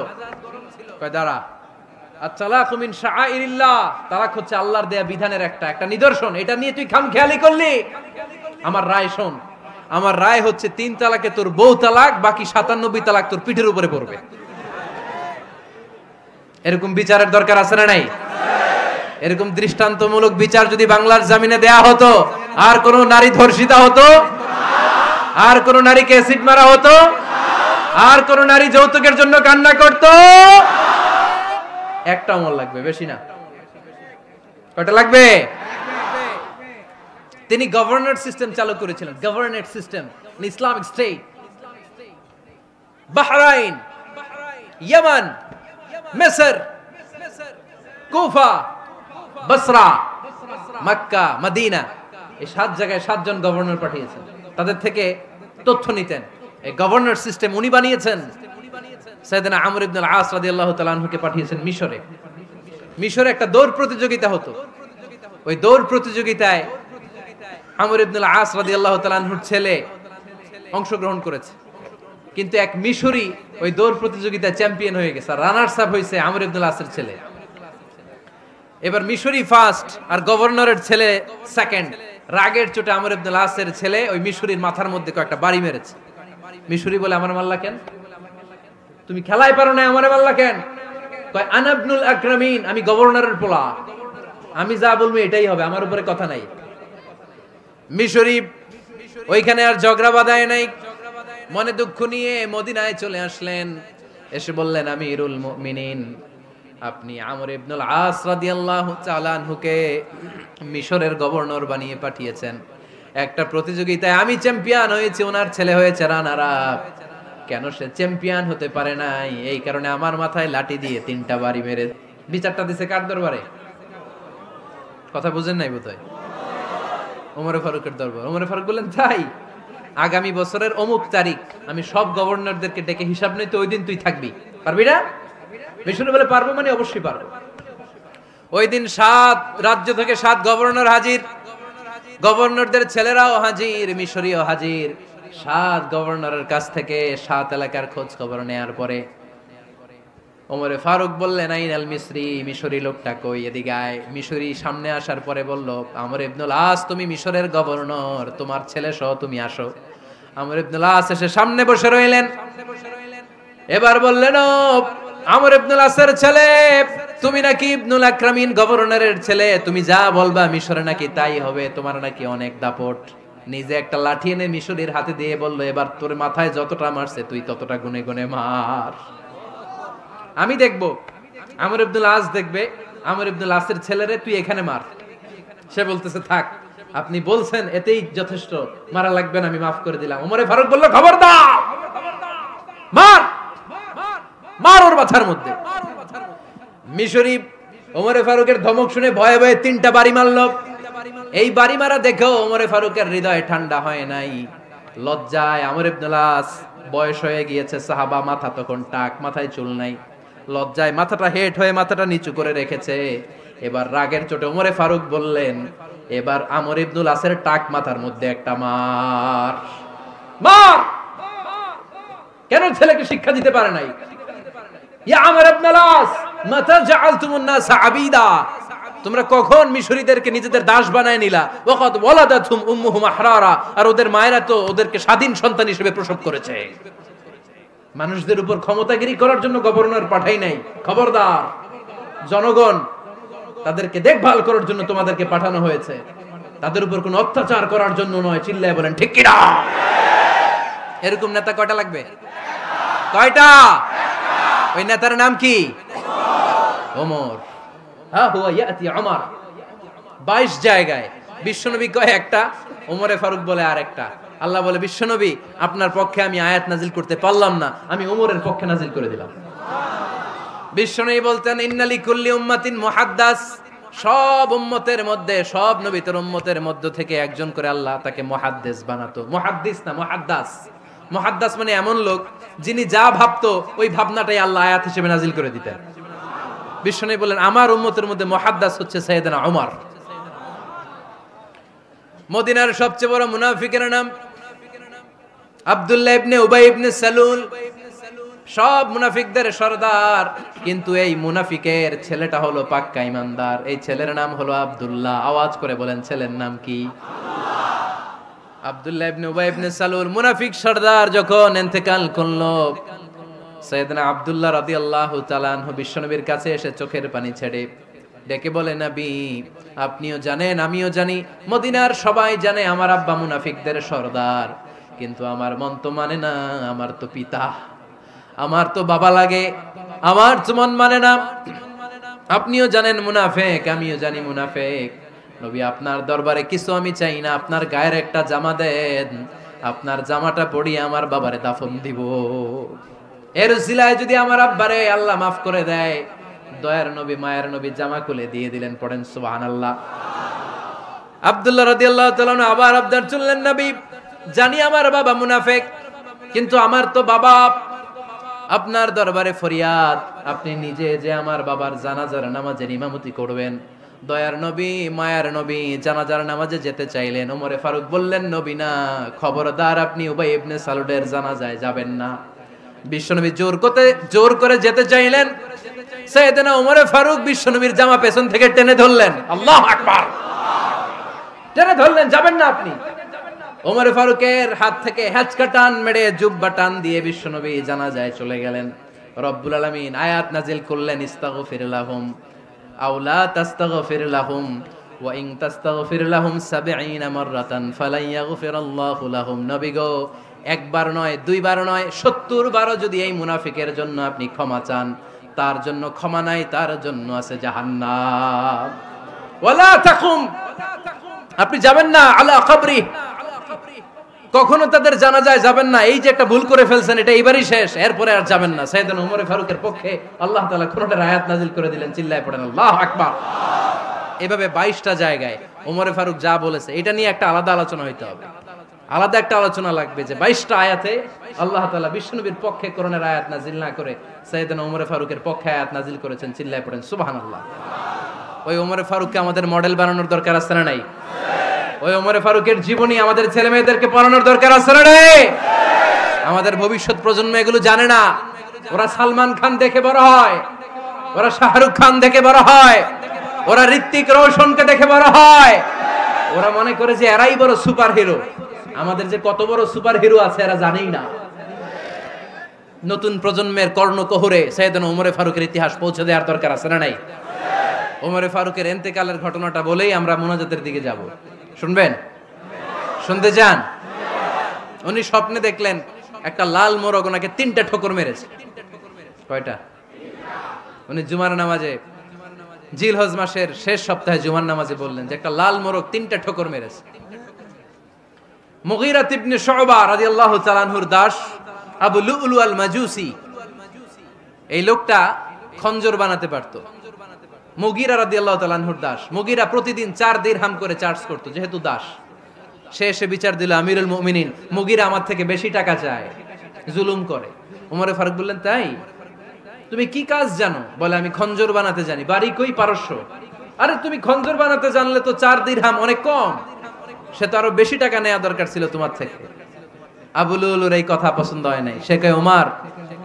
কয় দাঁড়া, আত-তালাকু মিন শাআইরিল্লাহ, তালাক হচ্ছে আল্লাহর দেয়া বিধানের একটা নিদর্শন। এটা নিয়ে তুই খামখেয়ালি করলি? আমার রায় শোন। আমার রায় হচ্ছে 3 তালাকে তোর বউ তালাক, বাকি 97 তালাক তোর পিঠের উপরে পড়বে। এরকম বিচারের দরকার আছে না নাই? এরকম দৃষ্টান্তমূলক বিচার যদি বাংলার জমিনে দেয়া হতো, আর কোন নারী ধর্ষিতা হতো? আর কোন নারীকে অ্যাসিড মারা হতো? আর কোন নারী যৌতুকের জন্য কান্না করত? একটা আমল লাগবে, বেশি না। কয়টা লাগবে? তিনি গভর্নর সিস্টেম চালু করেছিলেন। Governor system, Islamic state. Bahrain, Yemen, মিসর, কুফা, বসরা, মক্কা, মদিনা, এই 7 জায়গায় 7 জন গভর্নর পাঠিয়েছেন। তাদের থেকে তথ্য নিতেন। এই গভর্নর সিস্টেম উনি বানিয়েছেন। সাইয়েদনা আমর ইবনে আল-আস রাদিয়াল্লাহু তাআলা আনহুকে পাঠিয়েছেন মিশরে। মিশরে একটা দৌড় প্রতিযোগিতা হতো। ওই দৌড় প্রতিযোগিতায় আমর ইবনে আল-আস রাদিয়াল্লাহু তাআলা আনহুর ছেলে অংশগ্রহণ করেছে। কিন্তু এক মিশরি ওই দৌড় প্রতিযোগিতায় চ্যাম্পিয়ন হয়ে গেছে। রানার্স আপ হয়েছে আমর ইবনে আল-আসের ছেলে। এবার মিশরি ফার্স্ট আর গভর্নরের ছেলে সেকেন্ড। রাগের চোটে আমর ইবনে আল-আসের ছেলে ওই মিশরির মাথার মধ্যে কয়েকটা বাড়ি মেরেছে। মিশরি বলে, আমার মারলা কেন? তুমি খেলাই পারো না, আমারে মারলা কেন? কয়, আনা ইবনুল আকরামিন, আমি গভর্নরের পোলা, আমি যা বলবো এটাই হবে, আমার উপরে কথা নাই। মিশরি ওইখানে আর ঝগড়া বাঁধায় নাই, মনে দুঃখ নিয়ে মদিনায় চলে আসলেন। এসে বললেন, আমিরুল মুমিনিন, আপনি আমর ইবনুল আস রাদিয়াল্লাহু তাআলা আনহুকে মিশরের গভর্নর বানিয়ে পাঠিয়েছেন। একটা প্রতিযোগিতায় আমি চ্যাম্পিয়ন হয়েছি, ওনার ছেলে হয়েছে রানার আপ। কেন সে চ্যাম্পিয়ন হতে পারে নাই? এই কারণে আমার মাথায় লাঠি দিয়ে 3টা বাড়ি মেরে বিচারটা দিছে কার দরবারে? কথা বুঝেন নাই বোধহয়? ওমর ফারুকের দরবার। ওমর ফারুক বললেন, তাই আগামী বছরের অমুক তারিখ আমি সব গভর্নরদেরকে ডেকে হিসাব নিতে, ওই দিন তুই থাকবি, পারবি না? মিশরে বলে, পারবো মানে অবশ্যই পারবো। ওই দিন 7 রাজ্য থেকে 7 গভর্নর হাজির, গভর্নরদের ছেলেরাও হাজির, মিশরীয় হাজির। 7 গভর্নরের কাছ থেকে 7 এলাকার খোঁজ খবর নেয়ার পরে ওমরে ফারুক বললেন, আইনাল মিসরি, মিশরি লোকটা কই, এদিকে আয়। মিশরি সামনে আসার পরে বলল, আমর ইবনুল আস, তুমি মিশরের গভর্নর, তোমার ছেলে সহ তুমি আসো। আমর ইবনুল আস এসে সামনে বসে রইলেন। এবার বললেন, ও আমর ইবনুল আসের ছেলে, তুমি নাকি ইবনুল আকরামিন গভর্নরের ছেলে, তুমি যা বলবা মিশরে নাকি তাই হবে, তোমার নাকি অনেক দাপট। নিজে একটা লাঠি এনে মিশরীর হাতে দিয়ে বলল, এবার তোর মাথায় যতটা মারছে তুই ততটা গুনে গুনে মার, আমি দেখবো। আমর ইবনুল আস দেখবে, আমর ইবনুল আসের ছেলেরে তুই এখানে মার। সে বলতেছে, থাক, আপনি বলছেন এতেই যথেষ্ট, মারা লাগবে না, আমি মাফ করে দিলাম। ওমরে ফারুক বলল, খবরদার, মার, মার ওর মাথার মধ্যে। মিশরি ওমরে ফারুকের ধমক শুনে ভয়ে ভয়ে 3টা বাড়ি মারল। এই বাড়ি মারা দেখেও ওমরে ফারুকের হৃদয় ঠান্ডা হয় নাই। লজ্জায় আমর ইবনুল আস, বয়স হয়ে গিয়েছে, সাহাবা, মাথা তখন টাক, মাথায় চুল নাই, লজ্জায় মাথাটা হেট হয়ে মাথাটা নিচু করে রেখেছে। এবার রাগের চোটে ওমরে ফারুক বললেন, এবার আমর ইবনুল আসের টাক মাথার মধ্যে একটা মার, মার। কেন ছেলেকে শিক্ষা দিতে পারে নাই? ইয়া আমর ইবনুল আস, মাতা জাআলতুমুন নাস আবিদা, তোমরা কখন মিশরীদেরকে নিজেদের দাস বানায় নিলা? ওয়াকাদ ওয়ালাদাতুম উম্মুহুম আহরারা, আর ওদের মায়েরা তো ওদেরকে স্বাধীন সন্তান হিসেবে প্রসব করেছে। মানুষদের উপর ক্ষমতাগিরি করার জন্য গভর্নর পাঠাই নাই। খবরদার, জনগণ তাদেরকে দেখভাল করার জন্য তোমাদেরকে পাঠানো হয়েছে, তাদের উপর কোনো অত্যাচার করার জন্য নয়। চিল্লায় বলেন ঠিক কি না? এরকম নেতা কয়টা লাগবে? কয়টা? ওই নেতার নাম কি? ওমর, হা হুয়া ইয়াতি ওমর। 22 জায়গায় বিশ্বনবী কয় একটা, ওমরে ফারুক বলে আরেকটা। আল্লাহ বলে, বিশ্বনবী আপনার পক্ষে আমি আয়াত নাজিল করতে পারলাম না, আমি ওমরের পক্ষে নাজিল করে দিলাম। বিশ্বনবী বলতেন, ইন্নালি কুল্লি উম্মাতিন মুহাদ্দাস, সব উম্মতের মধ্যে, সব নবীর উম্মতের মধ্য থেকে একজন করে আল্লাহ তাকে মুহাদ্দিস বানাতো। মুহাদ্দিস না, মুহাদ্দাস। মুহাদ্দাস মানে এমন লোক যিনি যা ভাবতো ওই ভাবনাটাই আল্লাহ আয়াত হিসেবে নাজিল করে দিতেন। বিশ্বনবী বলেন, আমার উম্মতের মধ্যে মুহাদ্দাস হচ্ছে সাইয়েদনা ওমর। মদিনার সবচেয়ে বড় মুনাফিকের নাম আব্দুল্লাহ ইবনে উবাই ইবনে সালুল, সব মুনাফিকদের সরদার। কিন্তু এই মুনাফিকের ছেলেটা হলো পাক্কা ইমানদার, এই ছেলের নাম হলো আব্দুল্লাহ। আওয়াজ করে বলেন, ছেলের নাম কি? আব্দুল্লাহ ইবনে উবাই ইবনে সালুল। মুনাফিক সরদার যখন ইন্তেকাল করলো, সাইয়েদনা আব্দুল্লাহ রাদিয়াল্লাহু তাআলা আনহু বিশ্বনবীর কাছে এসে চোখের পানি ছেড়ে ডেকে বলে, নবী আপনিও জানেন আমিও জানি, মদিনার সবাই জানে আমার আব্বা মুনাফিকদের সরদার, কিন্তু আমার মন তো মানে না, আমার তো পিতা, আমার তো বাবা লাগে, আমার তো মন মানে না। আপনিও জানেন মুনাফিক, আমিও জানি মুনাফিক। নবী আপনার দরবারে কিছু আমি চাই না, আপনার গায়ের একটা জামা দেন, আপনার জামাটা পরিয়ে আমার বাবারে দাফন দিব। এর উসিলায় যদি আমার আব্বারে আল্লাহ মাফ করে দেয়, দয়ার নবী মায়ের নবী জামা খুলে দিয়ে দিলেন। পড়েন সুবহানাল্লাহ। আব্দুল্লাহ রাদিয়াল্লাহু তাআলা আবার আবদার চললেন, নবী জানি আমার বাবা মুনাফিক, কিন্তু আমার তো বাবা, আপনার দরবারে ফরিয়াদ, আপনি নিজে যে আমার বাবার জানাজার নামাজের ইমামতি করবেন। দয়ার নবী মায়ার নবী জানাজার নামাজে যেতে চাইলেন। ওমরে ফারুক বললেন, নবী না, খবরদার আপনি উবাই ইবনে সালুলের জানাজায় যাবেন না। বিশ্বনবী জোর করে যেতে চাইলেন। সাইয়েদনা ওমরে ফারুক বিশ্বনবীর জামা পেছন থেকে টেনে ধরলেন। আল্লাহু আকবার। টেনে ধরলেন, যাবেন না আপনি। ওমরে ফারুকের হাত থেকে হ্যাচকা টান মেরে জুব্বা টান দিয়ে বিশ্বনবী জানাজায় চলে গেলেন। রব্বুল আলামিন আয়াত নাজিল করলেন, ইস্তাগফির লাহুম আও লা তাস্তাগফির লাহুম ওয়া ইন তাস্তাগফির লাহুম ৭০ মাররাতান ফালান ইয়াগফিরাল্লাহু লাহুম। নবী গো, একবার নয়, দুইবার নয়, ৭০ বারও যদি এই মুনাফিকের জন্য আপনি ক্ষমা চান, তার জন্য ক্ষমা নাই, তার জন্য আছে জাহান্নাম। ওয়ালা তাকুম, আপনি যাবেন না আলা কবরি, কখনো তাদের জানাজায় যাবেন না। এই যে একটা ভুল করে ফেলছেন, এটা এইবারই শেষ, এরপরে আর যাবেন না। সাইয়েদনা ওমর ফারুকের পক্ষে আল্লাহ তাআলা কোরআনের আয়াত নাজিল করে দিলেন। চিল্লায় পড়েন আল্লাহু আকবার। এভাবে 22টা জায়গায় ওমর ফারুক যা বলেছে, এটা নিয়ে একটা আলাদা আলোচনা হইতে হবে, আলাদা একটা আলোচনা লাগবে যে 22টা আয়াতে আল্লাহ তাআলা বিশ্বনবীর পক্ষে কোরআনের আয়াত নাজিল না করে সাইয়েদনা ওমর ফারুকের পক্ষে আয়াত নাজিল করেছেন। চিল্লায় পড়েন সুবহানাল্লাহ। ওই ওমর ফারুককে আমাদের মডেল বানানোর দরকার আছে না নাই? ওই ওমরে ফারুকের জীবনী আমাদের ছেলে মেয়েদেরকে পড়ানোর দরকার আছে না রে? আমাদের ভবিষ্যৎ প্রজন্ম এগুলো জানে না। ওরা সালমান খান দেখে বড় হয়, ওরা শাহরুখ খান দেখে বড় হয়, ওরা ঋত্বিক রোশনকে দেখে বড় হয়। ওরা মনে করে যে এরাই বড় সুপার হিরো। আমাদের যে কত বড় সুপার হিরো আছে এরা জানেই না। নতুন প্রজন্মের কর্ণকোহরে সাইয়েদনা ওমরে ফারুকের ইতিহাস পৌঁছে দেওয়ার দরকার আছে না নাই? ওমরে ফারুকের ইন্তেকালের ঘটনাটা বলেই আমরা মুনাজাতের দিকে যাব। শুনবেন? শুনতে চান? উনি স্বপ্নে দেখলেন একটা লাল মোরগ ওনাকে 3টা ঠোকর মেরেছে। কয়টা? উনি জুমার নামাজে, জিলহজ মাসের শেষ সপ্তাহে জুমার নামাজে বললেন যে একটা লাল মোরগ 3টা ঠোকর মেরেছে। মুগীরা ইবনে শুবা রাদিয়াল্লাহু তাআলা আনহুর দাস আবু লুলু আল মাজুসি, এই লোকটা খঞ্জর বানাতে পারতো। মুগীরা রাদিয়াল্লাহু তাআলা আনহুর দাস। মুগীরা প্রতিদিন 4 দিরহাম করে চার্জ করত, যেহেতু দাস। সে এসে বিচার দিল, আমিরুল মুমিনিন, মুগীরা আমার থেকে বেশি টাকা চায়, জুলুম করে। ওমরে ফারুক বললেন, তাই? তুমি কি কাজ জানো? বলে, আমি খঞ্জর বানাতে জানি। বাড়ি কই? পারস্য। আরে তুমি খঞ্জর বানাতে জানলে তো 4 দিরহাম অনেক কম, সে তো আরো বেশি টাকা নেওয়া দরকার ছিল তোমার থেকে। আবু লুলুর এই কথা পছন্দ হয় নাই। সে কয়, ওমর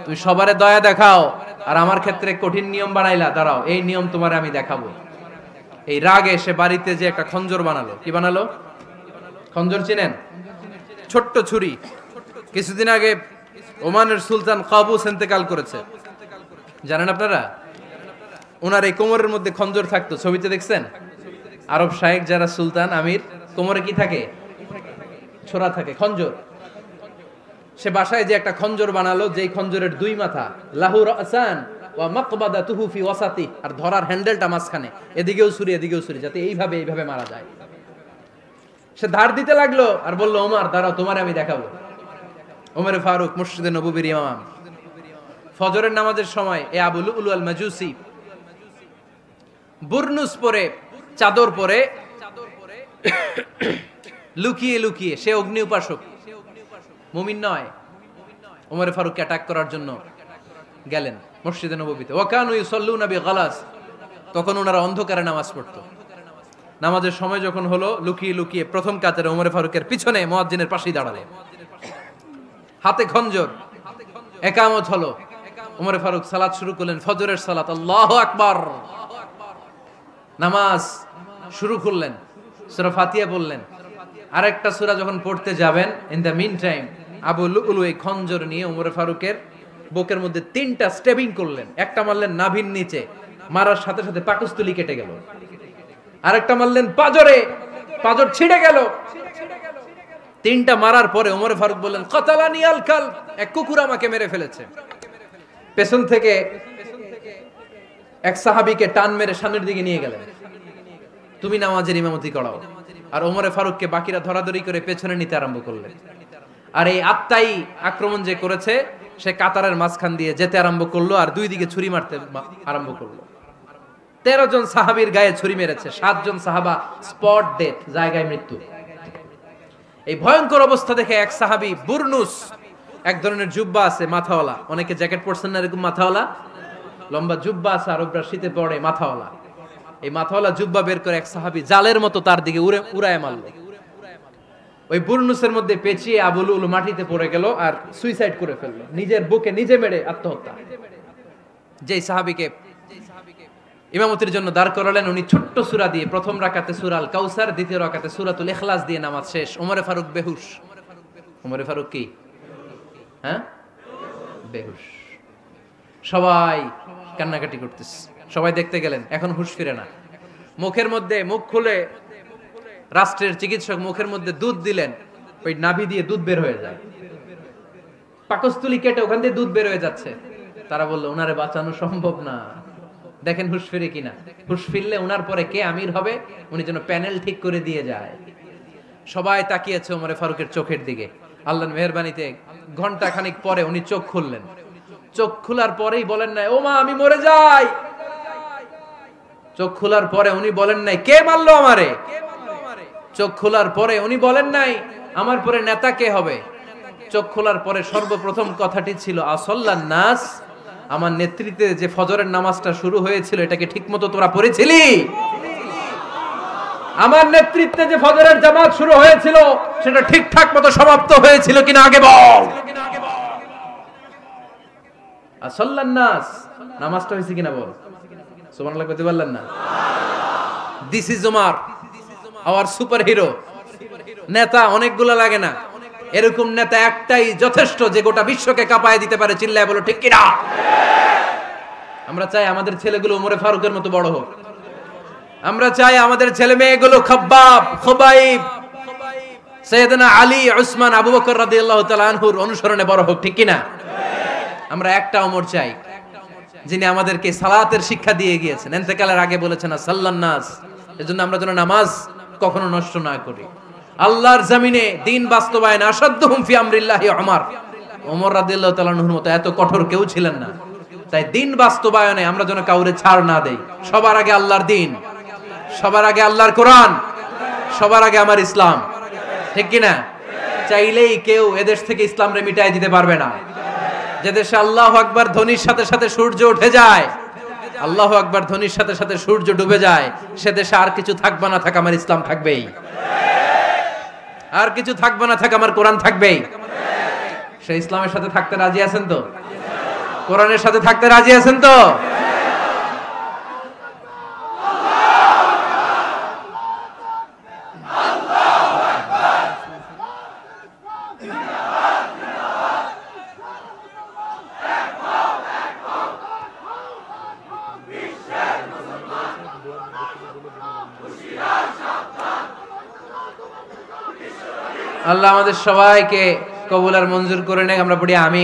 তুমি সবারে দয়া দেখাও আর আমার ক্ষেত্রে কঠিন নিয়ম বানাইলা, দাঁড়াও এই নিয়ম তোমার আমি দেখাবো। এই রাগে সে বাড়িতে যে একটা খঞ্জর বানালো। কি বানালো? খঞ্জর চিনেন? ছোট্ট ছুরি। কিছুদিন আগে ওমানের সুলতান কাবুস ইন্তেকাল করেছে, জানেন আপনারা? ওনার এই কোমরের মধ্যে খঞ্জর থাকতো, ছবিতে দেখছেন? আরব শায়েখ যারা সুলতান আমির, কোমরে কি থাকে? ছোরা থাকে, খঞ্জর। সে বাসায় যে একটা খঞ্জর বানালো, যেই খঞ্জরের 2 মাথা, লাহু রাসান ওয়া মাকবাদাতুহু ফি ওয়াসাতি, আর ধরার হ্যান্ডেলটা মাঝখানে, এদিকেও ছুরি, যাতে এইভাবে মারা যায়। সে ধার দিতে লাগলো আর বলল, ওমর দাঁড়াও, তোমারে আমি দেখাবো। ওমরে ফারুক মসজিদে নববীর ইমাম, ফজরের নামাজের সময় এ আবু লুলু আল মাজুসি বুরনুস পরে, চাদর পরে, লুকিয়ে সে অগ্নি উপাসক, মুমিন নয়। ওমরে ফারুককে অ্যাটাক করার জন্য গেলেন মসজিদে নববীতে। ওয়াকানু ইউসাল্লুনা বিগালাস, তখন ওনারা অন্ধকারে নামাজ পড়তো। নামাজের সময় যখন হলো, লুকিয়ে প্রথম কাতারে ওমরে ফারুকের পিছনে মুয়াজ্জিনের পাশেই দাঁড়ালেন, হাতে খঞ্জর, একামত হলো। ওমরে ফারুক সালাত শুরু করলেন, ফজরের সালাত, আল্লাহু আকবার। নামাজ শুরু করলেন, সূরা ফাতিহা বললেন। আরেকটা সূরা যখন পড়তে যাবেন, in the mean time Abu Lulu এই খঞ্জর নিয়ে ওমরে ফারুকের বুকের মধ্যে 3টা স্টেবিং করলেন। একটা মারলেন নাভির নিচে, মারার সাথে সাথে পাকস্থলী কেটে গেল। আরেকটা মারলেন পাজরে, পাজর ছিঁড়ে গেল। 3টা মারার পরে ওমরে ফারুক বললেন, কাতালানি আল কাল, এক কুকুর আমাকে মেরে ফেলেছে। পেছন থেকে এক সাহাবীকে টান মেরে সামনের দিকে নিয়ে গেলেন, তুমি নামাজের ইমামতি করাও। আর ওমরে ফারুককে বাকিরা ধরাধরি করে পেছনে নিতে আরম্ভ করলেন। আর এই আত্মাই আক্রমণ যে করেছে, সে কাতারের মাঝখান দিয়ে যেতে আরম্ভ করলো আর 2 দিকে ছুরি মারতে আরম্ভ করলো। 13 জন সাহাবীর গায়ে ছুরি মেরেছে, 7 জন সাহাবা স্পট ডেথ, জায়গায় মৃত্যু। এই ভয়ঙ্কর অবস্থা দেখে এক সাহাবী বুরনুস, এক ধরনের জুব্বা আছে মাথাওয়ালা, অনেকে জ্যাকেট পরছেন না এরকম মাথাওয়ালা, লম্বা জুব্বা আছে, আরবরা শীতে পরে মাথাওয়ালা, এই মাথাওয়ালা জুব্বা বের করে এক সাহাবী জালের মতো তার দিকে উড়ায় মারলো। ওই বুরনুসের মধ্যে পেঁচিয়ে আবু লুলু মাটিতে পড়ে গেল আর সুইসাইড করে ফেললো, নিজের বুকে নিজে মেরে আত্মহত্যা। যেই সাহাবীকে ইমামতির জন্য দাঁড় করালেন, উনি ছোট্ট সূরা দিয়ে, প্রথম রাকাতে সূরা আল কাউসার, দ্বিতীয় রাকাতে সূরাতুল ইখলাস দিয়ে নামাজ শেষ। ওমরে ফারুক বেহুশ। ওমরে ফারুক কি? হ্যাঁ, বেহুশ। সবাই কান্নাকাটি করতেছে, সবাই দেখতে গেলেন, এখন হুঁশ ফিরে না। মুখের মধ্যে, মুখ খুলে রাষ্ট্রের চিকিৎসক মুখের মধ্যে দুধ দিলেন, ওই নাভি দিয়ে দুধ বের হয়ে যায়, পাকস্থলী কেটে ওখান দিয়ে দুধ বের হয়ে যাচ্ছে। তারা বলল, ওনারে বাঁচানো সম্ভব না, দেখেন হুঁশ ফিরে কিনা। হুঁশ ফিরলে ওনার পরে কে আমির হবে, উনি যেন প্যানেল ঠিক করে দিয়ে যায়। সবাই তাকিয়েছে ওমরে ফারুকের চোখের দিকে। আল্লাহর মেহেরবানিতে ঘন্টা খানিক পরে উনি চোখ খুললেন। চোখ খোলার পরেই বলেন নাই, ও মা আমি মরে যাই। চোখ খোলার পরে উনি বলেন নাই, কে মারলো আমারে। চোখ খোলার পরে উনি বলেন নাই, আমার পরে নেতা কে হবে। চোখ খোলার পরে সর্বপ্রথম কথাটি ছিল, আসল্লান নাস, আমার নেতৃত্বে যে ফজরের নামাজটা শুরু হয়েছিল, এটাকে ঠিকমতো তোরা পড়েছিলি? আমার নেতৃত্বে যে ফজরের জামাত শুরু হয়েছিল, সেটা ঠিকঠাক মতো সমাপ্ত হয়েছিল কিনা আগে বল। আসল্লান নাস, নামাজটা হয়েছে কিনা বল। সুবহানাল্লাহ কইতে পারলেন না? This is Omar, hour super hero. নেতা অনেকগুলো লাগে না, এরকম নেতা একটাই যথেষ্ট, যে গোটা বিশ্বকে কাঁপায় দিতে পারে। চিল্লায় বলো ঠিক কিনা? আমরা চাই আমাদের ছেলেগুলো ওমরে ফারুকের মতো বড় হোক। আমরা চাই আমাদের ছেলে মেয়েগুলো খাব্বাব, খুবাইব, সাইয়েদনা আলী, উসমান, আবু বকর রাদিয়াল্লাহু তাআলা আনহুর অনুসরণে বড় হোক, ঠিক কিনা? আমরা একটা ওমর চাই, যিনি আমাদেরকে সালাতের শিক্ষা দিয়ে গিয়েছেন, ইন্তেকালের আগে বলেছেন সাল্লান নাস। এজন্য আমরা যেন নামাজ কখনো নষ্ট না করি। আল্লাহর জমিনে দিন বাস্তবায়ন আসাদ্দুহুম ফি আমরিল্লাহি ওমর রাদিয়াল্লাহু তাআলা আনহুর মতো এত কঠোর কেউ ছিলেন না। তাই দিন বাস্তবায়নে আমরা যেন কাউরে ছাড় না দেই। সবার আগে আল্লাহর দিন, সবার আগে আল্লাহর কোরআন, সবার আগে আমার ইসলাম, ঠিক কিনা? চাইলেই কেউ এদেশ থেকে ইসলামরে মিটাই দিতে পারবে না। যে দেশে আল্লাহু আকবার ধ্বনির সাথে সাথে সূর্য উঠে যায়, আল্লাহু আকবার ধ্বনির সাথে সাথে সূর্য ডুবে যায়, সে দেশে আর কিছু থাকবে না থাক, আমার ইসলাম থাকবেই। আর কিছু থাকবে না থাক, আমার কোরআন থাকবেই। সে ইসলামের সাথে থাকতে রাজি আছেন তো? কোরআনের সাথে থাকতে রাজি আছেন তো? আল্লাহ আমাদের সবাইকে কবুল আর মঞ্জুর করে নেয়। আমরা পড়ি আমিন।